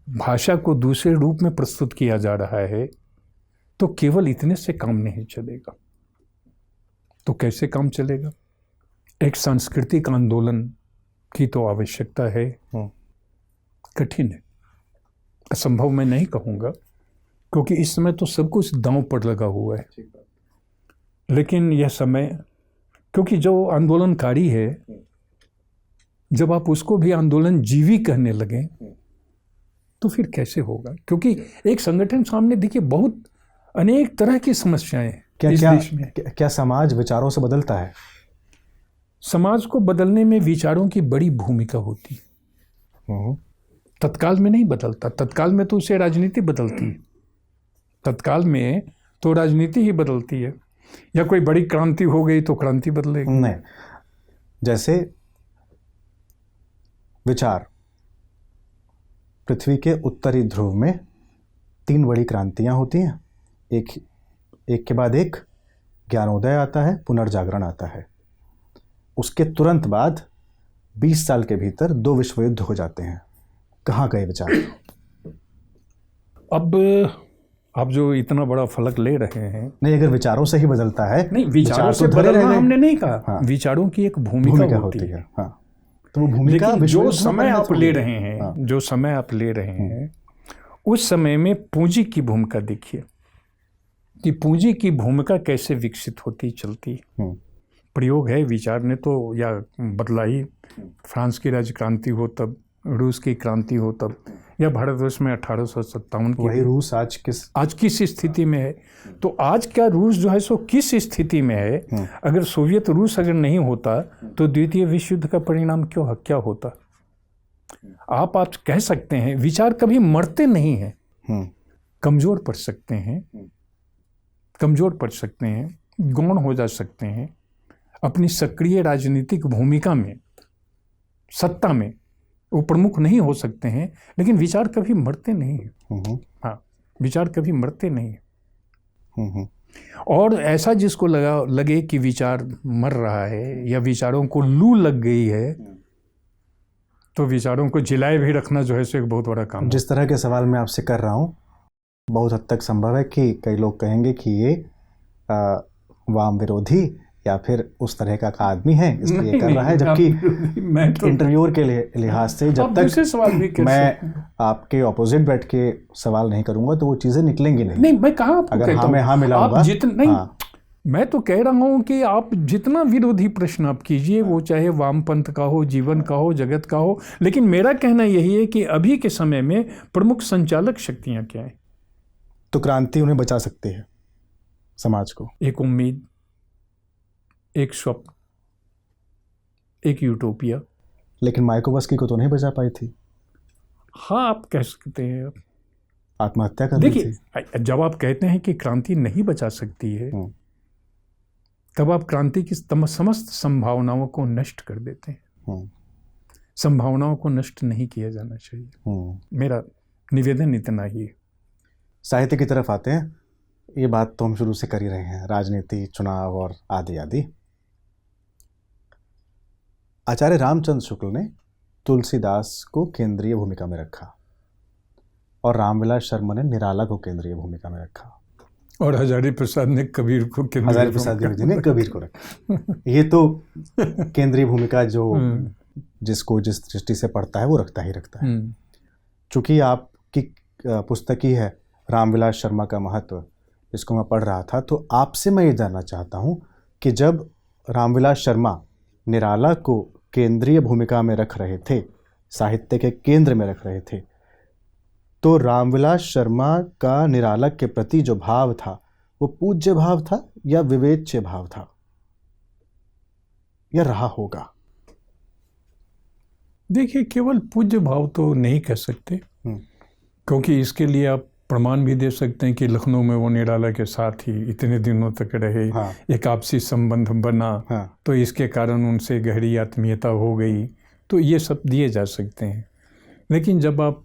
भाषा को दूसरे रूप में प्रस्तुत किया जा रहा है, तो केवल इतने से काम नहीं चलेगा। तो कैसे काम चलेगा? एक सांस्कृतिक आंदोलन की तो आवश्यकता है। कठिन है, असंभव मैं नहीं कहूँगा, क्योंकि इस समय तो सब कुछ दांव पर लगा हुआ है। लेकिन यह समय, क्योंकि जो आंदोलनकारी है, जब आप उसको भी आंदोलन जीवी कहने लगे तो फिर कैसे होगा? क्योंकि एक संगठन सामने देखिए बहुत अनेक तरह की समस्याएं हैं इस देश में। क्या समाज विचारों से बदलता है? समाज को बदलने में विचारों की बड़ी भूमिका होती है। तत्काल में नहीं बदलता, तत्काल में तो उसे राजनीति बदलती है। तत्काल में तो राजनीति ही बदलती है, या कोई बड़ी क्रांति हो गई तो क्रांति बदलेगी। नहीं, जैसे विचार, पृथ्वी के उत्तरी ध्रुव में 3 बड़ी क्रांतियां होती हैं, एक के बाद एक ज्ञानोदय आता है, पुनर्जागरण आता है। उसके तुरंत बाद 20 साल के भीतर 2 विश्व युद्ध हो जाते हैं। कहाँ गए विचार? अब आप जो इतना बड़ा फलक ले रहे हैं, नहीं, अगर विचारों से ही बदलता है, नहीं, विचारों से बदलना हमने नहीं कहा। हाँ। विचारों की एक भूमिका होती है। हाँ। तो वो भूमिका जो समय आप ले रहे हैं, हाँ। जो समय आप ले रहे हैं, उस समय में पूंजी की भूमिका देखिए कि पूंजी की भूमिका कैसे विकसित होती चलती। प्रयोग है, विचार ने तो या बदला ही। फ्रांस की राज्य क्रांति हो तब, रूस की क्रांति हो तब, या भारतवर्ष में 1857 की, वही रूस आज किस स्थिति में है। तो आज क्या रूस जो है सो किस स्थिति में है? अगर सोवियत रूस अगर नहीं होता तो द्वितीय विश्व युद्ध का परिणाम क्या होता? आप कह सकते हैं विचार कभी मरते नहीं हैं, कमजोर पड़ सकते हैं, गौण हो जा सकते हैं, अपनी सक्रिय राजनीतिक भूमिका में, सत्ता में वो प्रमुख नहीं हो सकते हैं, लेकिन विचार कभी मरते नहीं हैं। हाँ, विचार कभी मरते नहीं हैं। और ऐसा जिसको लगे कि विचार मर रहा है या विचारों को लू लग गई है, तो विचारों को जिलाए भी रखना जो है सो एक बहुत बड़ा काम है। जिस तरह के सवाल मैं आपसे कर रहा हूँ, बहुत हद तक संभव है कि कई लोग कहेंगे कि ये वाम विरोधी या फिर उस तरह का आदमी है इसलिए कर रहा है, जबकि मैं तो इंटरव्यूअर के लिहाज से जब तक सवाल भी कर मैं आपके ऑपोजिट बैठ के सवाल नहीं करूंगा तो वो चीज़ें निकलेंगी नहीं। नहीं, मैं कहाँ आपको अगर कहता हाँ हूँ, मैं हाँ मिलाऊंगा, आप जितना नहीं, हाँ, मैं तो कह रहा हूँ कि आप जितना विरोधी प्रश्न आप कीजिए, वो चाहे वामपंथ का हो, जीवन का हो, जगत का हो, लेकिन मेरा कहना यही है कि अभी के समय में प्रमुख संचालक शक्तियाँ क्या है? तो क्रांति उन्हें बचा सकती है, समाज को। एक उम्मीद, एक स्वप्न, एक यूटोपिया। लेकिन मायाकोवस्की को तो नहीं बचा पाई थी, हाँ, आप कह सकते हैं। आत्महत्या कर ली थी। देखिए, जब आप कहते हैं कि क्रांति नहीं बचा सकती है, तब आप क्रांति की समस्त संभावनाओं को नष्ट कर देते हैं। संभावनाओं को नष्ट नहीं किया जाना चाहिए, मेरा निवेदन इतना ही है। साहित्य की तरफ आते हैं। ये बात तो हम शुरू से कर ही रहे हैं, राजनीति, चुनाव और आदि आदि। आचार्य रामचंद्र शुक्ल ने तुलसीदास को केंद्रीय भूमिका में रखा और रामविलास शर्मा ने निराला को केंद्रीय भूमिका में रखा, और हजारी प्रसाद ने कबीर को हजारी प्रसाद जी ने कबीर को रखा। ये तो केंद्रीय भूमिका जो जिसको जिस दृष्टि से पढ़ता है वो रखता ही रखता है। चूंकि आपकी पुस्तक ही है रामविलास शर्मा का महत्व, इसको मैं पढ़ रहा था, तो आपसे मैं ये जानना चाहता हूँ कि जब रामविलास शर्मा निराला को केंद्रीय भूमिका में रख रहे थे, साहित्य के केंद्र में रख रहे थे, तो रामविलास शर्मा का निराला के प्रति जो भाव था वो पूज्य भाव था या विवेच्य भाव था, या रहा होगा? देखिए, केवल पूज्य भाव तो नहीं कह सकते, क्योंकि इसके लिए आप प्रमाण भी दे सकते हैं कि लखनऊ में वो निराला के साथ ही इतने दिनों तक रहे। हाँ। एक आपसी संबंध बना। हाँ। तो इसके कारण उनसे गहरी आत्मीयता हो गई, तो ये सब दिए जा सकते हैं। लेकिन जब आप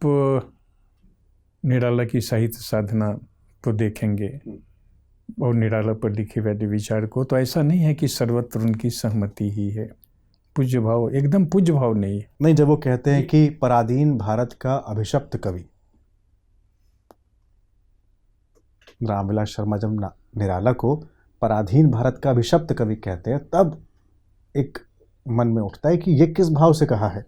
निराला की साहित्य साधना को देखेंगे और निराला पर लिखे हुए विचार को, तो ऐसा नहीं है कि सर्वत्र उनकी सहमति ही है। पूज्य भाव एकदम पूज्य भाव नहीं है। नहीं, जब वो कहते हैं कि पराधीन भारत का अभिशप्त कवि, रामविलास शर्मा जब निराला को पराधीन भारत का अभिशप्त कवि कहते हैं, तब एक मन में उठता है कि ये किस भाव से कहा है।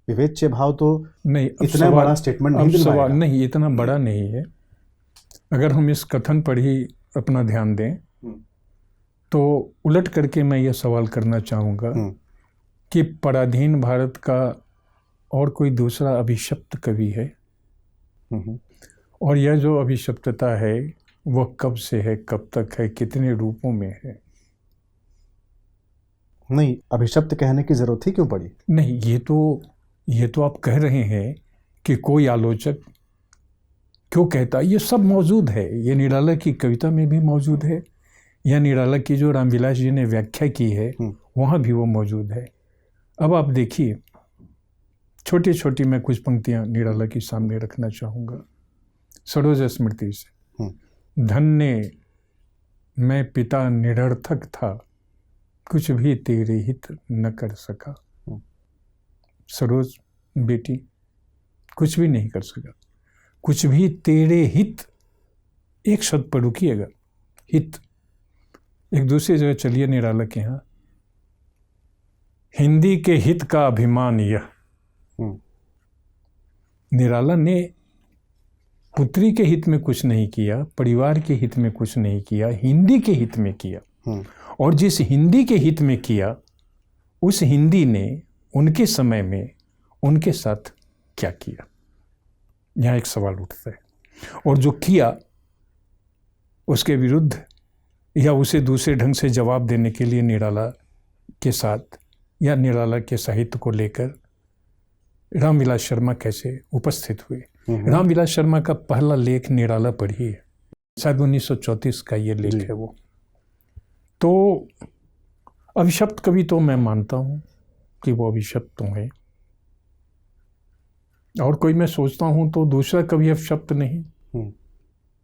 विवेच्य भाव तो नहीं, इतना बड़ा स्टेटमेंट नहीं दिलवाएगा। नहीं, इतना बड़ा नहीं है। अगर हम इस कथन पर ही अपना ध्यान दें तो उलट करके मैं ये सवाल करना चाहूँगा कि पराधीन भारत का और कोई दूसरा अभिशप्त कवि है? और यह जो अभिशप्तता है वह कब से है, कब तक है, कितने रूपों में है? नहीं, अभिशप्त कहने की जरूरत ही क्यों पड़ी? नहीं, ये तो आप कह रहे हैं कि कोई आलोचक क्यों कहता, ये सब मौजूद है। ये निराला की कविता में भी मौजूद है, या निराला की जो रामविलास जी ने व्याख्या की है वहाँ भी वो मौजूद है। अब आप देखिए, छोटी छोटी मैं कुछ पंक्तियाँ निराला की सामने रखना चाहूँगा। सरोज स्मृति से, धन्य मैं पिता निरर्थक था, कुछ भी तेरे हित न कर सका। सरोज बेटी कुछ भी नहीं कर सका, कुछ भी तेरे हित, एक शब्द पर रुकिएगा, हित। एक दूसरी जगह चलिए निराला के यहाँ, हिंदी के हित का अभिमान यह। निराला ने पुत्री के हित में कुछ नहीं किया, परिवार के हित में कुछ नहीं किया, हिंदी के हित में किया। और जिस हिंदी के हित में किया, उस हिंदी ने उनके समय में उनके साथ क्या किया, यहाँ एक सवाल उठता है। और जो किया उसके विरुद्ध या उसे दूसरे ढंग से जवाब देने के लिए निराला के साथ या निराला के साहित्य को लेकर रामविलास शर्मा कैसे उपस्थित हुए। रामविलास शर्मा का पहला लेख निराला पर ही है, शायद 1934 का ये लेख है वो। तो अभिशप्त कवि तो मैं मानता हूँ कि वो अभिशप्त तो है, और कोई मैं सोचता हूँ तो दूसरा कवि अभिशप्त नहीं,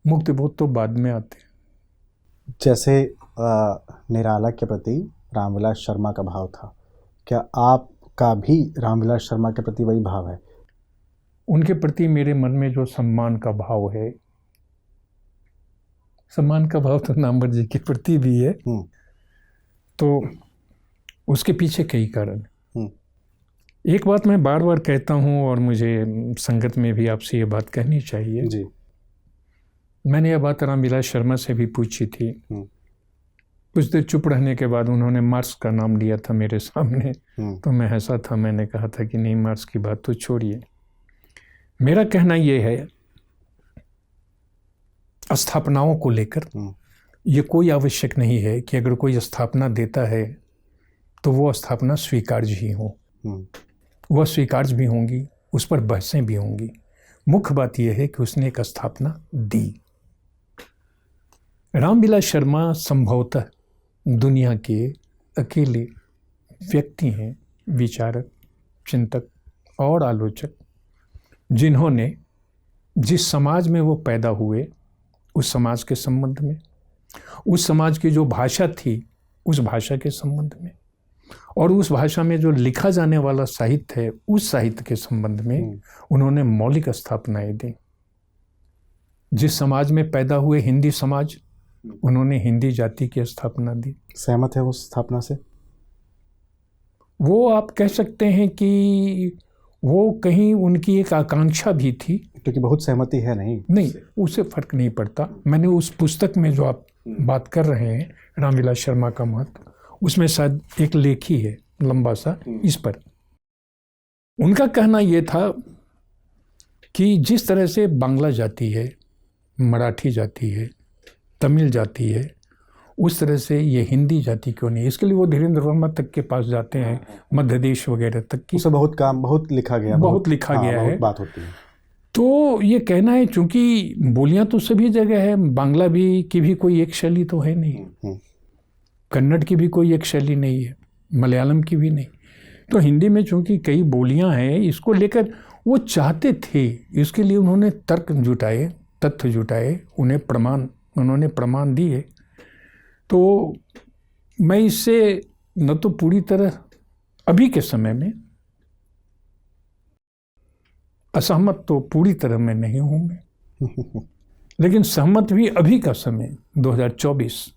मुक्तिबोध तो बाद में आते हैं। जैसे निराला के प्रति रामविलास शर्मा का भाव था, क्या आपका भी रामविलास शर्मा के प्रति वही भाव है? उनके प्रति मेरे मन में जो सम्मान का भाव है, सम्मान का भाव तो नामवर जी के प्रति भी है, तो उसके पीछे कई कारण। एक बात मैं बार बार कहता हूँ और मुझे संगत में भी आपसे ये बात कहनी चाहिए जी। मैंने यह बात रामविलास शर्मा से भी पूछी थी। कुछ देर चुप रहने के बाद उन्होंने मार्क्स का नाम लिया था मेरे सामने, तो मैं हंसा था। मैंने कहा था कि नहीं, मार्क्स की बात तो छोड़िए। मेरा कहना ये है, स्थापनाओं को लेकर ये कोई आवश्यक नहीं है कि अगर कोई स्थापना देता है तो वो स्थापना स्वीकार्य ही हो। वह स्वीकार्य भी होंगी, उस पर बहसें भी होंगी। मुख्य बात यह है कि उसने एक स्थापना दी। रामविलास शर्मा संभवतः दुनिया के अकेले व्यक्ति हैं, विचारक, चिंतक और आलोचक, जिन्होंने जिस समाज में वो पैदा हुए उस समाज के संबंध में, उस समाज की जो भाषा थी उस भाषा के संबंध में, और उस भाषा में जो लिखा जाने वाला साहित्य है उस साहित्य के संबंध में उन्होंने मौलिक स्थापनाएं दी। जिस समाज में पैदा हुए हिंदी समाज, उन्होंने हिंदी जाति की स्थापना दी। सहमत है उस स्थापना से? वो आप कह सकते हैं कि वो कहीं उनकी एक आकांक्षा भी थी, क्योंकि बहुत सहमति है नहीं, उससे फर्क नहीं पड़ता। मैंने उस पुस्तक में जो आप बात कर रहे हैं रामविलास शर्मा का महत्व, उसमें शायद एक लेख ही है लंबा सा इस पर। उनका कहना यह था कि जिस तरह से बांग्ला जाती है, मराठी जाती है, तमिल जाती है, उस तरह से ये हिंदी जाति क्यों नहीं। इसके लिए वो धीरेन्द्र वर्मा तक के पास जाते हैं, मध्य देश वगैरह तक की। उसे बहुत लिखा गया, बहुत लिखा गया है, बात होती है। तो ये कहना है, चूंकि बोलियां तो सभी जगह है, बांग्ला भी की भी कोई एक शैली तो है नहीं, कन्नड़ की भी कोई एक शैली नहीं है, मलयालम की भी नहीं, तो हिंदी में चूंकि कई बोलियां हैं, इसको लेकर वो चाहते थे। इसके लिए उन्होंने तर्क जुटाए, तथ्य जुटाए, उन्होंने प्रमाण दिए। तो मैं इससे न तो पूरी तरह अभी के समय में असहमत, तो पूरी तरह मैं नहीं हूं मैं, लेकिन सहमत भी अभी का समय 2024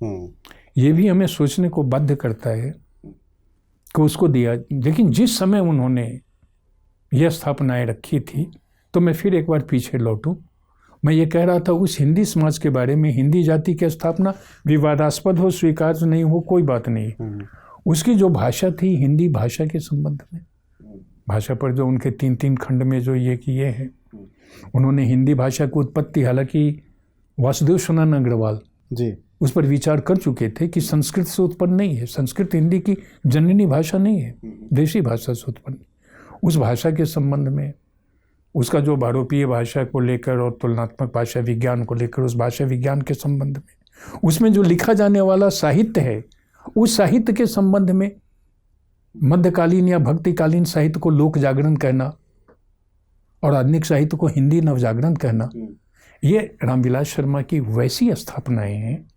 ये भी हमें सोचने को बाध्य करता है कि उसको दिया। लेकिन जिस समय उन्होंने यह स्थापनाएं रखी थी, तो मैं फिर एक बार पीछे लौटूं, मैं ये कह रहा था उस हिंदी समाज के बारे में, हिंदी जाति की स्थापना विवादास्पद हो, स्वीकार्य नहीं हो, कोई बात नहीं। उसकी जो भाषा थी, हिंदी भाषा के संबंध में, भाषा पर जो उनके 3 खंड में जो ये किए हैं, उन्होंने हिंदी भाषा की उत्पत्ति, हालांकि वासुदेव शनन अग्रवाल जी उस पर विचार कर चुके थे कि संस्कृत से उत्पन्न नहीं है, संस्कृत हिंदी की जननी भाषा नहीं है, देशी भाषा से उत्पन्न। उस भाषा के संबंध में, उसका जो भारोपीय भाषा को लेकर और तुलनात्मक भाषा विज्ञान को लेकर, उस भाषा विज्ञान के संबंध में, उसमें जो लिखा जाने वाला साहित्य है, उस साहित्य के संबंध में मध्यकालीन या भक्तिकालीन साहित्य को लोक जागरण कहना और आधुनिक साहित्य को हिंदी नवजागरण कहना, ये रामविलास शर्मा की वैसी स्थापनाएं हैं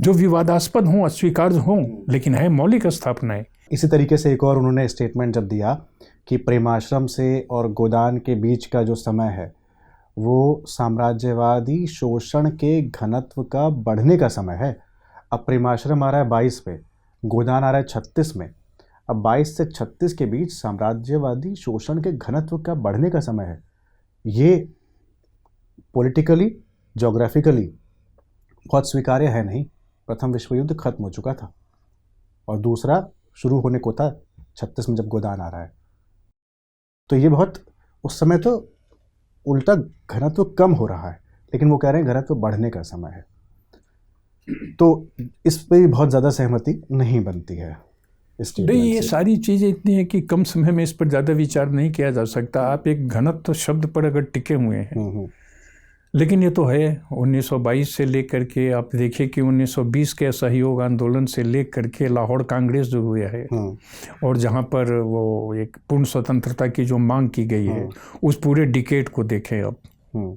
जो विवादास्पद हों, अस्वीकार्य हों, लेकिन है मौलिक स्थापनाएं। इसी तरीके से एक और उन्होंने स्टेटमेंट जब दिया कि प्रेमाश्रम से और गोदान के बीच का जो समय है वो साम्राज्यवादी शोषण के घनत्व का बढ़ने का समय है। अब प्रेमाश्रम आ रहा है 22 पे, गोदान आ रहा है 36 में। अब 22 से 36 के बीच साम्राज्यवादी शोषण के घनत्व का बढ़ने का समय है। ये पॉलिटिकली, जोग्राफिकली बहुत स्वीकार्य है नहीं। प्रथम विश्व युद्ध खत्म हो चुका था और दूसरा शुरू होने को था 36 में जब गोदान आ रहा है। तो ये बहुत, उस समय तो उल्टा घनत्व कम हो रहा है, लेकिन वो कह रहे हैं घनत्व बढ़ने का समय है। तो इस पे भी बहुत ज़्यादा सहमति नहीं बनती है। नहीं, ये सारी चीज़ें इतनी हैं कि कम समय में इस पर ज़्यादा विचार नहीं किया जा सकता। आप एक घनत्व शब्द पर अगर टिके हुए हैं, लेकिन ये तो है 1922 से लेकर के, आप देखिए कि 1920 के असहयोग आंदोलन से लेकर के लाहौर कांग्रेस जो हुआ है, और जहाँ पर वो एक पूर्ण स्वतंत्रता की जो मांग की गई है, उस पूरे डिकेड को देखें। अब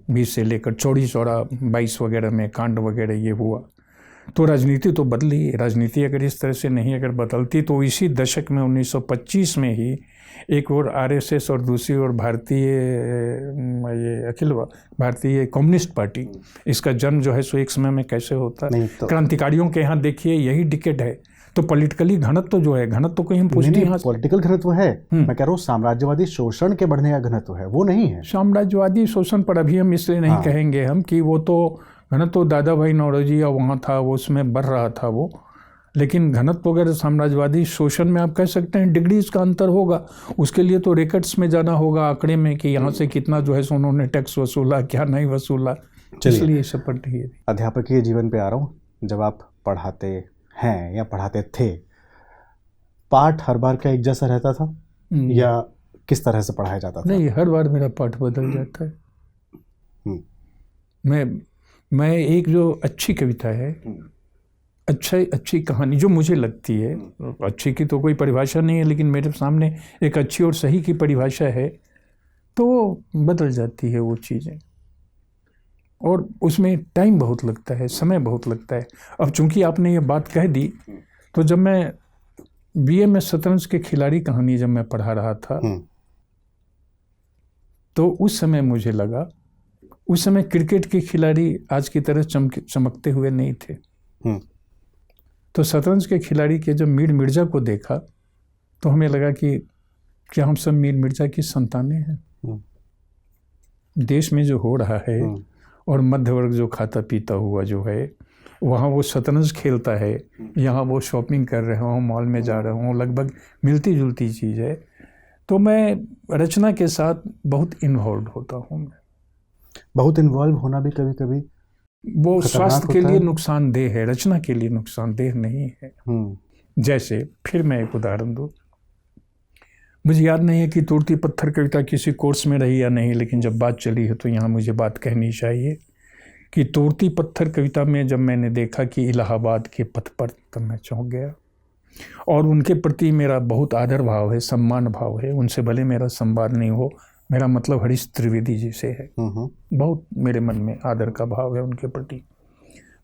20 से लेकर चौड़ी चौड़ा 22 वगैरह में कांड वगैरह ये हुआ, तो राजनीति तो बदली। राजनीति अगर इस तरह से नहीं अगर बदलती तो इसी दशक में 1925 में ही एक और आरएसएस और दूसरी ओर भारतीय ये अखिल भारतीय कम्युनिस्ट पार्टी, इसका जन्म जो है सो एक समय में कैसे होता है। तो क्रांतिकारियों के यहाँ देखिए यही डिकेड है। तो पॉलिटिकली घनत्व जो है, घनत्व को हम पूछते हैं, पॉलिटिकल घनत्व है, मैं कह रहा हूँ साम्राज्यवादी शोषण के बढ़ने का घनत्व है, वो नहीं है। साम्राज्यवादी शोषण पर अभी हम इसलिए नहीं कहेंगे हम कि वो तो घनत्व दादा भाई नौरोजी वहाँ था, वो उसमें बढ़ रहा था वो। लेकिन घनत्व अगर साम्राज्यवादी शोषण में आप कह सकते हैं डिग्रीज का अंतर होगा। उसके लिए तो रिकॉर्ड्स में जाना होगा, आंकड़े में, कि यहाँ से कितना जो है सो उन्होंने टैक्स वसूला, क्या नहीं वसूला। इसलिए सब पर है। अध्यापकीय जीवन पे आ रहा हूँ। जब आप पढ़ाते हैं या पढ़ाते थे, पाठ हर बार क्या एक जैसा रहता था या किस तरह से पढ़ाया जाता था? नहीं, हर बार मेरा पाठ बदल जाता है। मैं एक जो अच्छी कविता है, अच्छी कहानी जो मुझे लगती है, अच्छी की तो कोई परिभाषा नहीं है, लेकिन मेरे सामने एक अच्छी और सही की परिभाषा है, तो बदल जाती है वो चीज़ें। और उसमें टाइम बहुत लगता है, समय बहुत लगता है। अब चूंकि आपने ये बात कह दी, तो जब मैं बीए में शतरंज के खिलाड़ी कहानी जब मैं पढ़ा रहा था, तो उस समय मुझे लगा, उस समय क्रिकेट के खिलाड़ी आज की तरह चमकते हुए नहीं थे। तो शतरंज के खिलाड़ी के जब मीर मिर्जा को देखा तो हमें लगा कि क्या हम सब मीर मिर्जा की संतानें हैं। देश में जो हो रहा है और मध्य वर्ग जो खाता पीता हुआ जो है, वहाँ वो शतरंज खेलता है, यहाँ वो शॉपिंग कर रहे हों, मॉल में जा रहे हों, लगभग मिलती जुलती चीज़ है। तो मैं रचना के साथ बहुत इन्वॉल्व होता हूँ। बहुत इन्वॉल्व होना भी कभी कभी वो स्वास्थ्य के लिए नुकसानदेह है, रचना के लिए नुकसानदेह नहीं है। जैसे फिर मैं एक उदाहरण दूँ, मुझे याद नहीं है कि तोड़ती पत्थर कविता किसी कोर्स में रही या नहीं, लेकिन जब बात चली है तो यहाँ मुझे बात कहनी चाहिए कि तोड़ती पत्थर कविता में जब मैंने देखा कि इलाहाबाद के पथ पर, तब मैं चौंक गया। और उनके प्रति मेरा बहुत आदर भाव है, सम्मान भाव है। उनसे भले मेरा संवाद नहीं हो, मेरा मतलब हरीश त्रिवेदी जी से है। बहुत मेरे मन में आदर का भाव है उनके प्रति।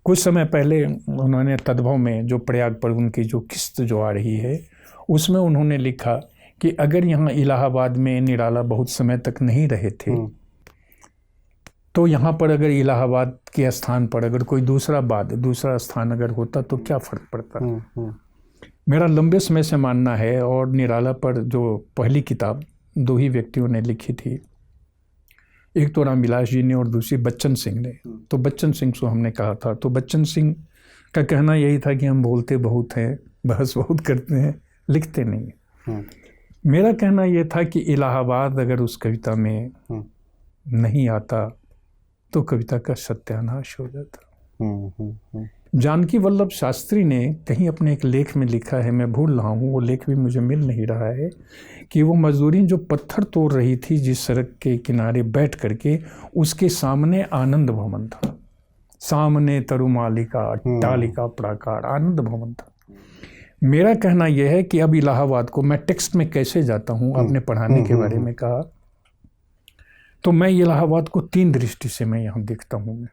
कुछ समय पहले उन्होंने तद्भव में जो प्रयाग पर उनकी जो किस्त जो आ रही है, उसमें उन्होंने लिखा कि अगर यहाँ इलाहाबाद में निराला बहुत समय तक नहीं रहे थे, तो यहाँ पर अगर इलाहाबाद के स्थान पर अगर कोई दूसरा स्थान अगर होता तो क्या फ़र्क पड़ता। मेरा लंबे समय से मानना है, और निराला पर जो पहली किताब 2 ही व्यक्तियों ने लिखी थी, एक तो रामविलास जी ने और दूसरी बच्चन सिंह ने। तो बच्चन सिंह को हमने कहा था, तो बच्चन सिंह का कहना यही था कि हम बोलते बहुत हैं, बहस बहुत करते हैं, लिखते नहीं। मेरा कहना यह था कि इलाहाबाद अगर उस कविता में नहीं आता तो कविता का सत्यानाश हो जाता। जानकी वल्लभ शास्त्री ने कहीं अपने एक लेख में लिखा है, मैं भूल रहा हूँ, वो लेख भी मुझे मिल नहीं रहा है, कि वो मजदूरी जो पत्थर तोड़ रही थी जिस सड़क के किनारे बैठ करके, उसके सामने आनंद भवन था, सामने तरुमालिका टालिका प्राकार आनंद भवन था। मेरा कहना यह है कि अब इलाहाबाद को मैं टेक्स्ट में कैसे जाता हूँ, आपने पढ़ाने के बारे में कहा, तो मैं इलाहाबाद को 3 दृष्टि से मैं यहाँ देखता हूँ।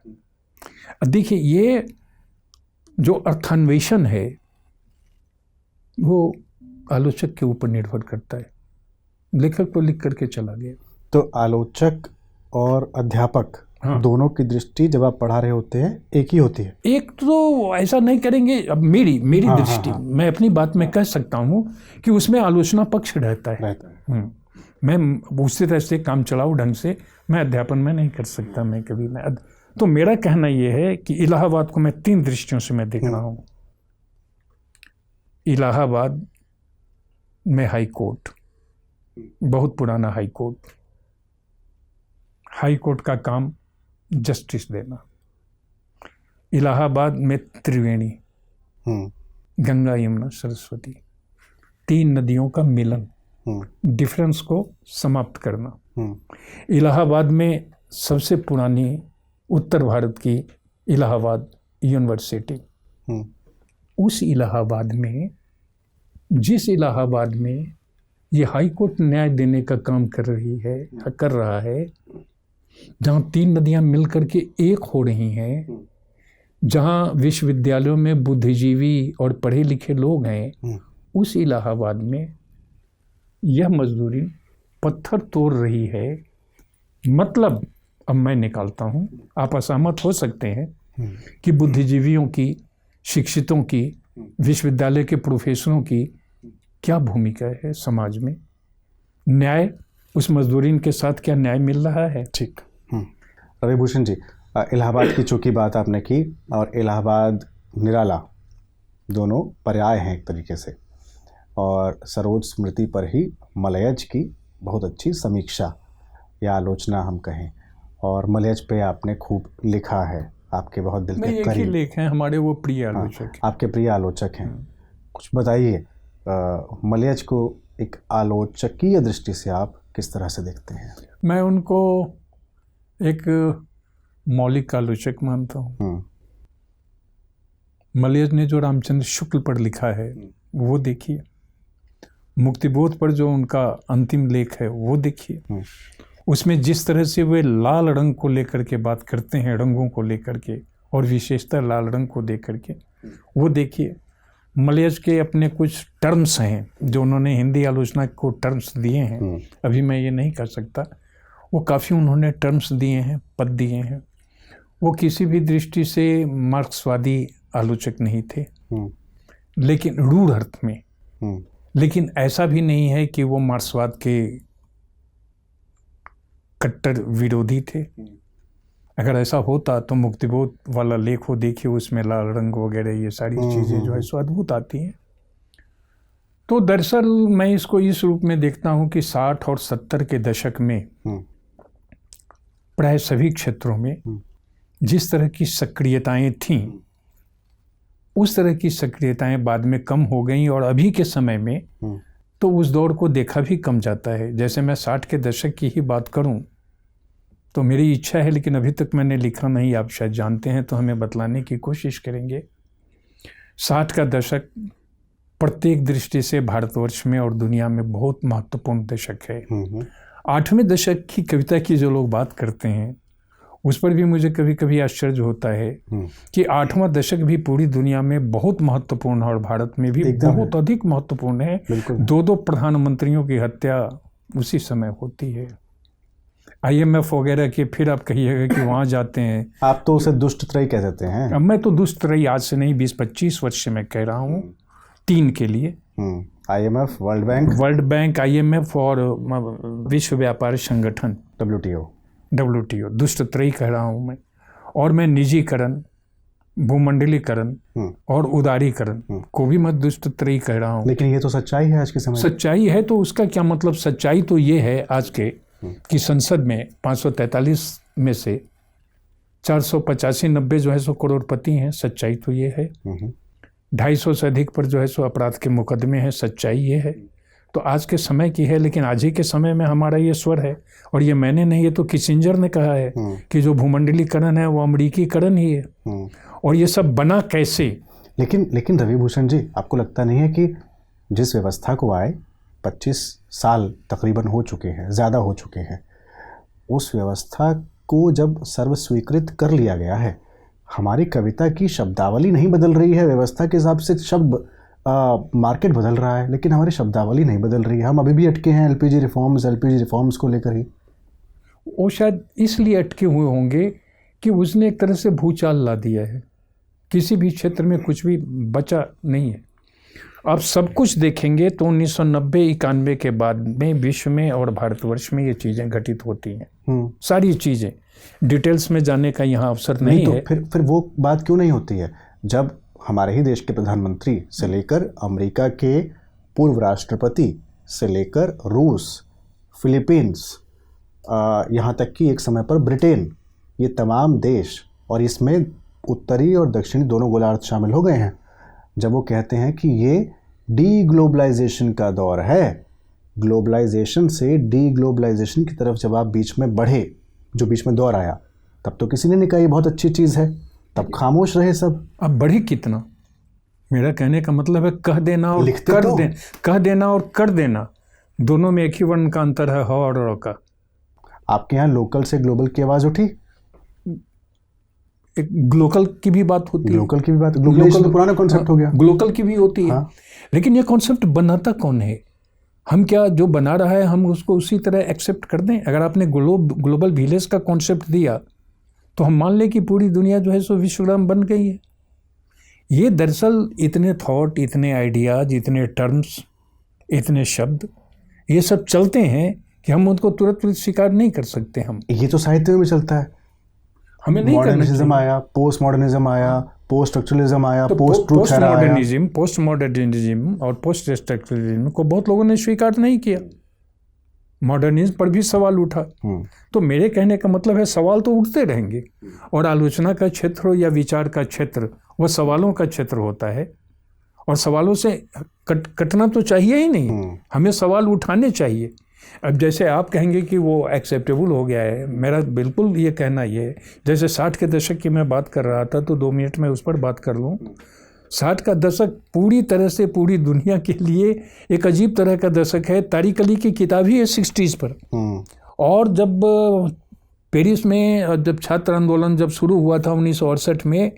देखिए, ये जो अर्थान्वेषण है वो आलोचक के ऊपर निर्भर करता है। लेखक तो लिख करके चला गया। तो आलोचक और अध्यापक दोनों की दृष्टि जब आप पढ़ा रहे होते हैं एक ही होती है? एक तो ऐसा नहीं करेंगे, अब मेरी दृष्टि, मैं अपनी बात में कह सकता हूँ कि उसमें आलोचना पक्ष रहता है। मैं उसी तरह से काम चलाऊ ढंग से मैं अध्यापन में नहीं कर सकता। मैं कभी तो मेरा कहना यह है कि इलाहाबाद को मैं 3 दृष्टियों से मैं देख रहा हूँ। इलाहाबाद में हाई कोर्ट, बहुत पुराना हाई कोर्ट का काम जस्टिस देना। इलाहाबाद में त्रिवेणी, गंगा यमुना सरस्वती, 3 नदियों का मिलन, डिफरेंस को समाप्त करना। इलाहाबाद में सबसे पुरानी उत्तर भारत की इलाहाबाद यूनिवर्सिटी, उस इलाहाबाद में, जिस इलाहाबाद में ये हाई कोर्ट न्याय देने का काम कर रहा है, जहाँ 3 नदियाँ मिल करके एक हो रही हैं, जहाँ विश्वविद्यालयों में बुद्धिजीवी और पढ़े लिखे लोग हैं, उस इलाहाबाद में यह मजदूरी पत्थर तोड़ रही है। मतलब अब मैं निकालता हूँ, आप असहमत हो सकते हैं कि बुद्धिजीवियों की, शिक्षितों की, विश्वविद्यालय के प्रोफेसरों की क्या भूमिका है समाज में। न्याय, उस मजदूरीन के साथ क्या न्याय मिल रहा है? ठीक। रवि भूषण जी, इलाहाबाद की चूंकि बात आपने की, और इलाहाबाद निराला दोनों पर्याय हैं एक तरीके से, और सरोज स्मृति पर ही मलयज की बहुत अच्छी समीक्षा या आलोचना हम कहें, और मलयज पे आपने खूब लिखा है, आपके बहुत दिल के करीब। एक ही लेख हैं हमारे, वो प्रिय आलोचक हैं। आपके प्रिय आलोचक हैं। कुछ बताइए, मलयज को एक आलोचकीय दृष्टि से आप किस तरह से देखते हैं? मैं उनको एक मौलिक आलोचक मानता हूँ। मलयज ने जो रामचंद्र शुक्ल पर लिखा है वो देखिए, मुक्तिबोध पर जो उनका अंतिम लेख है वो देखिए। उसमें जिस तरह से वे लाल रंग को लेकर के बात करते हैं, रंगों को लेकर के, और विशेषता लाल रंग को देकर के, वो देखिए। मलयज के अपने कुछ टर्म्स हैं जो उन्होंने हिंदी आलोचना को टर्म्स दिए हैं, अभी मैं ये नहीं कर सकता, वो काफ़ी उन्होंने टर्म्स दिए हैं, पद दिए हैं। वो किसी भी दृष्टि से मार्क्सवादी आलोचक नहीं थे, लेकिन रूढ़ अर्थ में। लेकिन ऐसा भी नहीं है कि वो मार्क्सवाद के कट्टर विरोधी थे। अगर ऐसा होता तो मुक्तिबोध वाला लेख हो देखिए, उसमें लाल रंग वगैरह ये सारी चीज़ें जो है सो अद्भुत आती हैं। तो दरअसल मैं इसको इस रूप में देखता हूँ कि 60 और 70 के दशक में प्राय सभी क्षेत्रों में जिस तरह की सक्रियताएं थीं, उस तरह की सक्रियताएं बाद में कम हो गई, और अभी के समय में तो उस दौर को देखा भी कम जाता है। जैसे मैं 60 के दशक की ही बात करूं तो मेरी इच्छा है, लेकिन अभी तक मैंने लिखा नहीं, आप शायद जानते हैं तो हमें बतलाने की कोशिश करेंगे। 60 का दशक प्रत्येक दृष्टि से भारतवर्ष में और दुनिया में बहुत महत्वपूर्ण दशक है। 8वें दशक की कविता की जो लोग बात करते हैं उस पर भी मुझे कभी कभी आश्चर्य होता है कि 8वां दशक भी पूरी दुनिया में बहुत महत्वपूर्ण है और भारत में भी बहुत अधिक महत्वपूर्ण है। 2 प्रधानमंत्रियों की हत्या उसी समय होती है। IMF वगैरह के, फिर आप कहिएगा कि वहाँ जाते हैं। आप तो उसे दुष्ट त्रयी कह देते हैं। अब मैं तो दुष्ट त्रयी आज से नहीं, 20-25 वर्ष से मैं कह रहा हूँ, 3 के लिए। IMF, वर्ल्ड बैंक, IMF और विश्व व्यापार संगठन WTO, दुष्ट त्रयी कह रहा हूँ मैं। और मैं निजीकरण, भूमंडलीकरण और उदारीकरण को भी मैं दुष्ट त्रयी कह रहा हूँ। लेकिन ये तो सच्चाई है आज के समय। सच्चाई है तो उसका क्या मतलब? सच्चाई तो ये है आज के कि संसद में 543 में से 485-90 जो है सो करोड़पति हैं। सच्चाई तो ये है। 250 से अधिक पर जो है सो अपराध के मुकदमे हैं। सच्चाई ये है। तो आज के समय की है, लेकिन आज ही के समय में हमारा ये स्वर है। और ये मैंने नहीं, ये तो किसिंजर ने कहा है कि जो भूमंडलीकरण है वो अमरीकीकरण ही है। और ये सब बना कैसे? लेकिन रवि भूषण जी, आपको लगता नहीं है कि जिस व्यवस्था को आए 25 साल तकरीबन हो चुके हैं, ज़्यादा हो चुके हैं, उस व्यवस्था को जब सर्वस्वीकृत कर लिया गया है, हमारी कविता की शब्दावली नहीं बदल रही है, व्यवस्था के हिसाब से शब्द मार्केट बदल रहा है, लेकिन हमारी शब्दावली नहीं बदल रही है। हम अभी भी अटके हैं LPG रिफॉर्म्स को लेकर ही। वो शायद इसलिए अटके हुए होंगे कि उसने एक तरह से भूचाल ला दिया है। किसी भी क्षेत्र में कुछ भी बचा नहीं है। आप सब कुछ देखेंगे तो 1990-91 के बाद में विश्व में और भारतवर्ष में ये चीज़ें घटित होती हैं। सारी चीज़ें, डिटेल्स में जाने का यहाँ अवसर नहीं है। फिर वो बात क्यों नहीं होती है जब हमारे ही देश के प्रधानमंत्री से लेकर अमेरिका के पूर्व राष्ट्रपति से लेकर रूस, फिलीपींस, यहाँ तक कि एक समय पर ब्रिटेन, ये तमाम देश, और इसमें उत्तरी और दक्षिणी दोनों गोलार्ध शामिल हो गए हैं, जब वो कहते हैं कि ये डी ग्लोबलाइजेशन का दौर है, ग्लोबलाइजेशन से डी ग्लोबलाइजेशन की तरफ जब आप बीच में बढ़े, जो बीच में दौर आया, तब तो किसी ने नहीं कहा ये बहुत अच्छी चीज़ है, तब खामोश रहे सब। अब बढ़ी कितना? मेरा कहने का मतलब है कह देना और कर देना, कह देना और कर देना, दोनों में एक ही वर्ण का अंतर है, ह और र का। आपके यहाँ लोकल से ग्लोबल की आवाज़ उठी? एक ग्लोकल की भी बात होती है, ग्लोकल की भी बात, ग्लोबलाइजेशन तो पुराना कॉन्सेप्ट हो गया, ग्लोकल की भी होती है। हाँ। लेकिन ये कॉन्सेप्ट बनाता कौन है? हम क्या जो बना रहा है हम उसको उसी तरह एक्सेप्ट कर दें? अगर आपने ग्लोबल विलेज का कॉन्सेप्ट दिया तो हम मान लें कि पूरी दुनिया जो है सो विश्वग्राम बन गई है। ये दरअसल इतने थॉट, इतने आइडियाज, इतने टर्म्स, इतने शब्द ये सब चलते हैं कि हम उनको तुरंत स्वीकार नहीं कर सकते। हम ये तो साहित्य में भी चलता है, हमें नहीं करना चाहिए। मॉडर्निज्म आया, पोस्ट मॉडर्निज्म आया, पोस्ट स्ट्रक्चरलिज्म आया, तो पोस्ट ट्रूथ एरा आया। पोस्ट मॉडर्निज्म और पोस्ट स्ट्रक्चरलिज्म को बहुत लोगों ने स्वीकार नहीं किया। मॉडर्निज्म पर भी सवाल उठा। तो मेरे कहने का मतलब है सवाल तो उठते रहेंगे, और आलोचना का क्षेत्र हो या विचार का क्षेत्र, वह सवालों का क्षेत्र होता है, और सवालों से कटना तो चाहिए ही नहीं, हमें सवाल उठाने चाहिए। अब जैसे आप कहेंगे कि वो एक्सेप्टेबल हो गया है, मेरा बिल्कुल ये कहना ये है, जैसे 60 के दशक की मैं बात कर रहा था तो 2 मिनट में उस पर बात कर लूँ। 60 का दशक पूरी तरह से पूरी दुनिया के लिए एक अजीब तरह का दशक है। तारिक अली की किताब ही है 60s पर। और जब पेरिस में जब छात्र आंदोलन जब शुरू हुआ था 1968 में,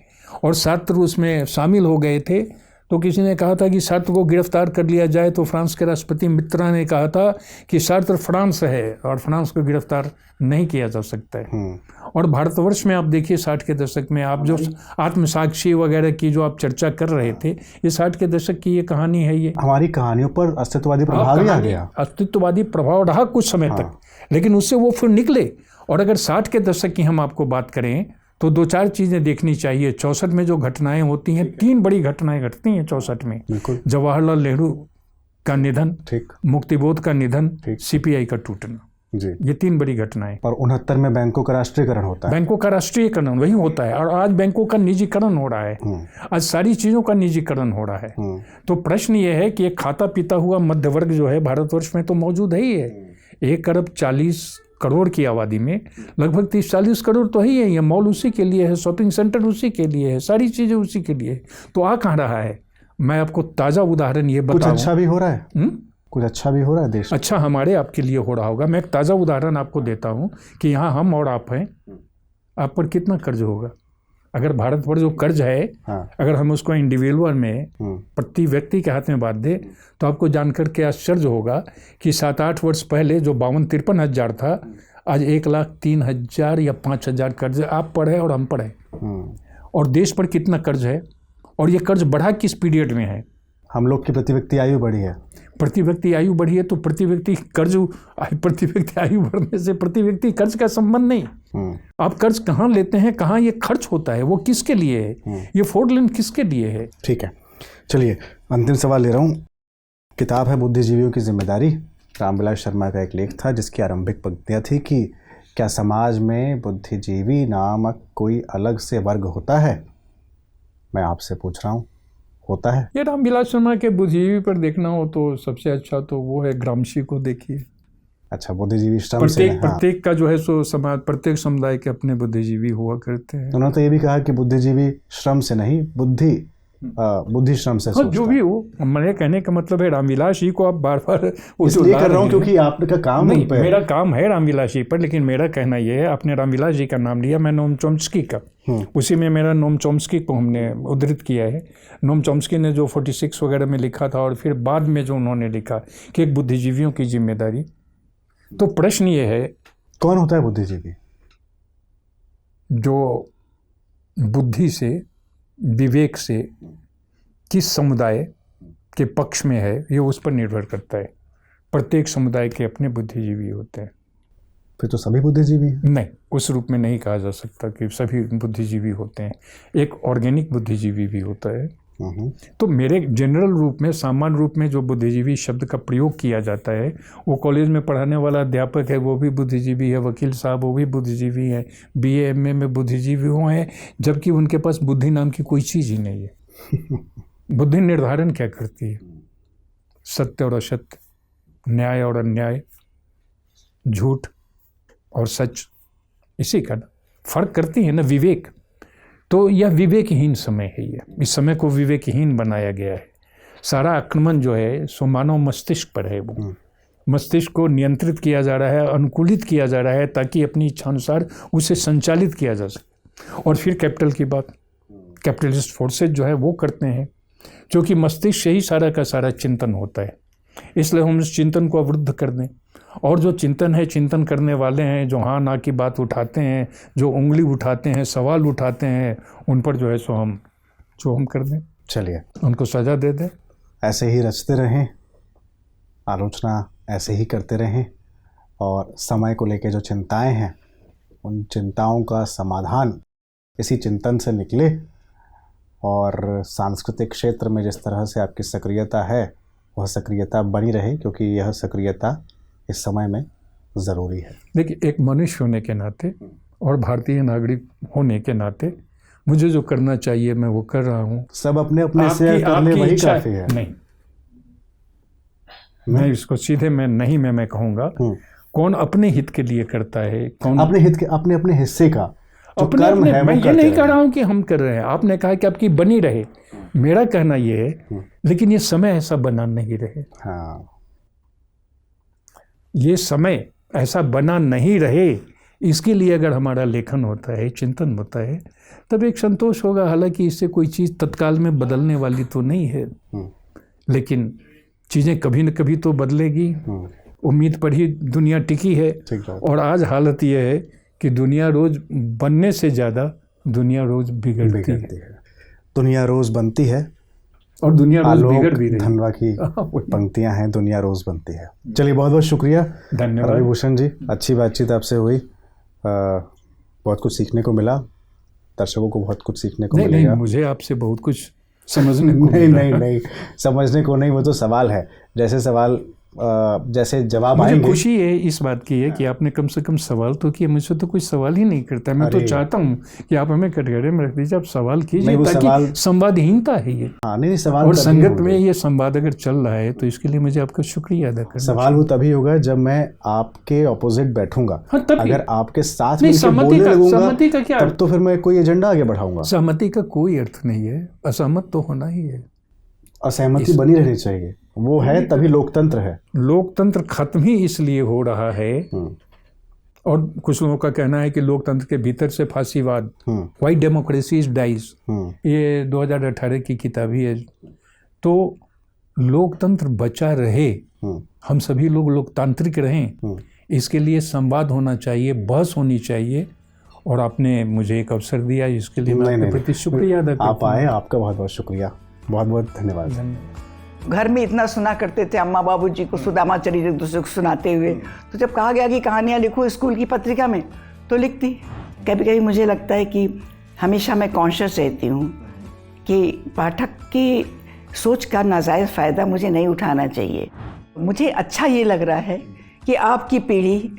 और छात्र उसमें शामिल हो गए थे, तो किसी ने कहा था कि सार्त्र को गिरफ्तार कर लिया जाए, तो फ्रांस के राष्ट्रपति मित्रा ने कहा था कि सार्त्र फ्रांस है और फ्रांस को गिरफ्तार नहीं किया जा सकता है। और भारतवर्ष में आप देखिए 60 के दशक में, आप जो आत्मसाक्षी वगैरह की जो आप चर्चा कर रहे थे, ये 60 के दशक की ये कहानी है। ये हमारी कहानियों पर अस्तित्ववादी प्रभाव ही आ गया, अस्तित्ववादी प्रभाव रहा कुछ समय तक, लेकिन उससे वो फिर निकले। और अगर 60 के दशक की हम आपको बात करें तो 2-4 चीज़ें देखनी चाहिए। 64 में जो घटनाएं होती हैं, 3 बड़ी घटनाएं घटती हैं 64 में। जवाहरलाल नेहरू का निधन, मुक्तिबोध का निधन, सीपीआई का टूटना, जी, ये 3 बड़ी घटनाएं। और 69 में बैंकों का राष्ट्रीयकरण होता है। बैंकों का राष्ट्रीयकरण वही होता है, और आज बैंकों का निजीकरण हो रहा है। आज सारी चीज़ों का निजीकरण हो रहा है। तो प्रश्न ये है कि एक खाता पीता हुआ मध्य वर्ग जो है भारतवर्ष में तो मौजूद है ही है। 1 अरब 40 करोड़ की आबादी में लगभग 30-40 करोड़ तो ही है। ये मॉल उसी के लिए है, शॉपिंग सेंटर उसी के लिए है, सारी चीज़ें उसी के लिए है। तो आ कहाँ रहा है? मैं आपको ताज़ा उदाहरण ये बताऊं। कुछ अच्छा भी हो रहा है, कुछ अच्छा भी हो रहा है देश। अच्छा हमारे आपके लिए हो रहा होगा। मैं एक ताज़ा उदाहरण आपको देता हूँ कि यहाँ हम और आप हैं, आप पर कितना कर्ज होगा। अगर भारत पर जो कर्ज है, अगर हम उसको इंडिविजुअल में प्रति व्यक्ति के हाथ में बांट दें, तो आपको जानकर के आश्चर्य होगा कि 7-8 वर्ष पहले जो 52-53 हज़ार था, आज 1,03,000 या 5,000 कर्ज आप पर है और हम पर है। और देश पर कितना कर्ज है, और ये कर्ज बढ़ा किस पीरियड में है? हम लोग की प्रति व्यक्ति आयु बढ़ी है। प्रति व्यक्ति आयु बढ़ी है तो प्रति व्यक्ति आयु बढ़ने से प्रति व्यक्ति कर्ज का संबंध नहीं। आप कर्ज कहाँ लेते हैं, कहाँ ये खर्च होता है, वो किसके लिए है, ये 4 लेन किसके लिए है? ठीक है, चलिए अंतिम सवाल ले रहा हूँ। किताब है बुद्धिजीवियों की जिम्मेदारी, रामविलास शर्मा का एक लेख था जिसकी आरंभिक पंक्तियाँ थी कि क्या समाज में बुद्धिजीवी नामक कोई अलग से वर्ग होता है? मैं आपसे पूछ रहा हूँ, होता है? ये रामविलास शर्मा के बुद्धिजीवी पर देखना हो तो सबसे अच्छा तो वो है ग्रामशी को देखिए। अच्छा, बुद्धिजीवी श्रम से प्रत्येक का जो है सो समाज, प्रत्येक समुदाय के अपने बुद्धिजीवी हुआ करते हैं। उन्होंने तो ये भी कहा कि बुद्धिजीवी श्रम से नहीं, बुद्धि श्रम से सोचता। जो भी हो, मेरे कहने का मतलब है रामविलास जी को आप बार बार इसलिए कर रहा हूँ क्योंकि आपका काम नहीं, मेरा काम है रामविलास जी पर, लेकिन मेरा कहना यह है, आपने रामविलास जी का नाम लिया, मैं नोम चॉम्स्की का, उसी में मेरा नोम चॉम्स्की को हमने उद्धृत किया है। नोम चॉम्स्की ने जो 46 वगैरह में लिखा था, और फिर बाद में जो उन्होंने लिखा कि एक बुद्धिजीवियों की जिम्मेदारी। तो प्रश्न ये है, कौन होता है बुद्धिजीवी? जो बुद्धि से, विवेक से किस समुदाय के पक्ष में है, ये उस पर निर्भर करता है। प्रत्येक समुदाय के अपने बुद्धिजीवी होते हैं। फिर तो सभी बुद्धिजीवी हैं? नहीं, उस रूप में नहीं कहा जा सकता कि सभी बुद्धिजीवी होते हैं। एक ऑर्गेनिक बुद्धिजीवी भी होता है। तो मेरे जनरल रूप में, सामान्य रूप में जो बुद्धिजीवी शब्द का प्रयोग किया जाता है, वो कॉलेज में पढ़ाने वाला अध्यापक है, वो भी बुद्धिजीवी है, वकील साहब वो भी बुद्धिजीवी है, BA MA में बुद्धिजीवी हुए हैं, जबकि उनके पास बुद्धि नाम की कोई चीज़ ही नहीं है। बुद्धि निर्धारण क्या करती है? सत्य और असत्य, न्याय और अन्याय, झूठ और सच, इसी का फर्क करती है ना विवेक। तो यह विवेकहीन समय है। ये इस समय को विवेकहीन बनाया गया है। सारा आक्रमण जो है सो मानव मस्तिष्क पर है। वो मस्तिष्क को नियंत्रित किया जा रहा है, अनुकूलित किया जा रहा है, ताकि अपनी इच्छानुसार उसे संचालित किया जा सके। और फिर कैपिटल की बात, कैपिटलिस्ट फोर्सेज जो है वो करते हैं, क्योंकि मस्तिष्क से ही सारा का सारा चिंतन होता है। इसलिए हम उस चिंतन को अवरुद्ध कर दें, और जो चिंतन है, चिंतन करने वाले हैं, जो हाँ ना की बात उठाते हैं, जो उंगली उठाते हैं, सवाल उठाते हैं, उन पर जो है सो हम कर दें, चलिए उनको सजा दे दें। ऐसे ही रचते रहें, आलोचना ऐसे ही करते रहें, और समय को लेके जो चिंताएं हैं उन चिंताओं का समाधान इसी चिंतन से निकले। और सांस्कृतिक क्षेत्र में जिस तरह से आपकी सक्रियता है वह सक्रियता बनी रहे, क्योंकि यह सक्रियता इस समय में ज़रूरी है। देखिए, एक मनुष्य होने के नाते और भारतीय नागरिक होने के नाते मुझे जो करना चाहिए मैं वो कर रहा हूँ। सब अपने अपने से कर ले वही काफ़ी है। नहीं, मैं इसको सीधे मैं कहूँगा, कौन अपने हित के लिए करता है, कौन अपने हित के, अपने अपने हिस्से का जो अपने कर्म है, मैं वो ये नहीं कह रहा हूँ कि हम कर रहे हैं। आपने कहा कि आपकी बनी रहे, मेरा कहना ये है, लेकिन ये समय ऐसा बना नहीं रहे। हाँ, ये समय ऐसा बना नहीं रहे, इसके लिए अगर हमारा लेखन होता है, चिंतन होता है, तब एक संतोष होगा। हालांकि इससे कोई चीज़ तत्काल में बदलने वाली तो नहीं है, लेकिन चीज़ें कभी न कभी तो बदलेगी। उम्मीद पर ही दुनिया टिकी है। और आज हालत यह है कि दुनिया रोज़ बनने से ज़्यादा दुनिया रोज़ बिगड़ती है। दुनिया रोज़ बनती है और दुनिया रोज़ बिगड़ भी रही है। धनवा की पंक्तियां हैं, दुनिया रोज़ बनती है। चलिए, बहुत बहुत शुक्रिया, धन्यवाद रवि भूषण जी। अच्छी बातचीत आपसे हुई, बहुत कुछ सीखने को मिला, दर्शकों को बहुत कुछ सीखने को मिलेगा। नहीं, मुझे आपसे बहुत कुछ समझने को नहीं, समझने को नहीं, वो तो सवाल है। जैसे सवाल जैसे जवाब आएंगे। मुझे खुशी है इस बात की है कि आपने कम से कम सवाल तो किया। मुझसे तो कोई सवाल ही नहीं करता। मैं तो चाहता हूँ कि आप हमें कटघरे में रख दीजिए, आप सवाल कीजिए, ताकि संवादहीनता है ये। हाँ, नहीं, सवाल और संगत में ये संवाद अगर चल रहा है तो इसके लिए मुझे आपका शुक्रिया अदा करना। सवाल वो तभी होगा जब मैं आपके ऑपोजिट बैठूंगा। अगर आपके साथ सहमति का तब तो फिर मैं कोई एजेंडा आगे बढ़ाऊंगा। सहमति का कोई अर्थ नहीं है, असहमत तो होना ही है। असहमति बनी रहनी चाहिए, वो है तभी लोकतंत्र है। लोकतंत्र खत्म ही इसलिए हो रहा है, और कुछ लोगों का कहना है कि लोकतंत्र के भीतर से फांसीवाद, व्हाई डेमोक्रेसी इज डाइज, ये 2018 की किताब ही है। तो लोकतंत्र बचा रहे, हम सभी लोग लोकतांत्रिक रहें, इसके लिए संवाद होना चाहिए, बहस होनी चाहिए। और आपने मुझे एक अवसर दिया, इसके लिए मैं आपके प्रति शुक्रिया अदा करता हूं। आप आए, आपका बहुत बहुत शुक्रिया, बहुत बहुत धन्यवाद। घर में इतना सुना करते थे अम्मा बाबू जी को सुदामा चरित्र एक दूसरे को सुनाते हुए, तो जब कहा गया कि कहानियाँ लिखो स्कूल की पत्रिका में, तो लिखती। कभी कभी मुझे लगता है कि हमेशा मैं कॉन्शियस रहती हूँ कि पाठक की सोच का नाजायज़ फ़ायदा मुझे नहीं उठाना चाहिए। मुझे अच्छा ये लग रहा है कि आपकी पीढ़ी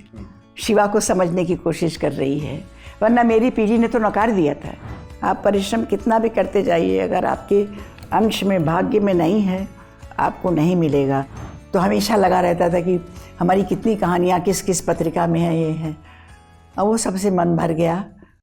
शिवा को समझने की कोशिश कर रही है, वरना मेरी पीढ़ी ने तो नकार दिया था। आप परिश्रम कितना भी करते जाइए, अगर आपके अंश में, भाग्य में नहीं है, आपको नहीं मिलेगा। तो हमेशा लगा रहता था कि हमारी कितनी कहानियाँ किस किस पत्रिका में है, ये है। अब वो सबसे मन भर गया।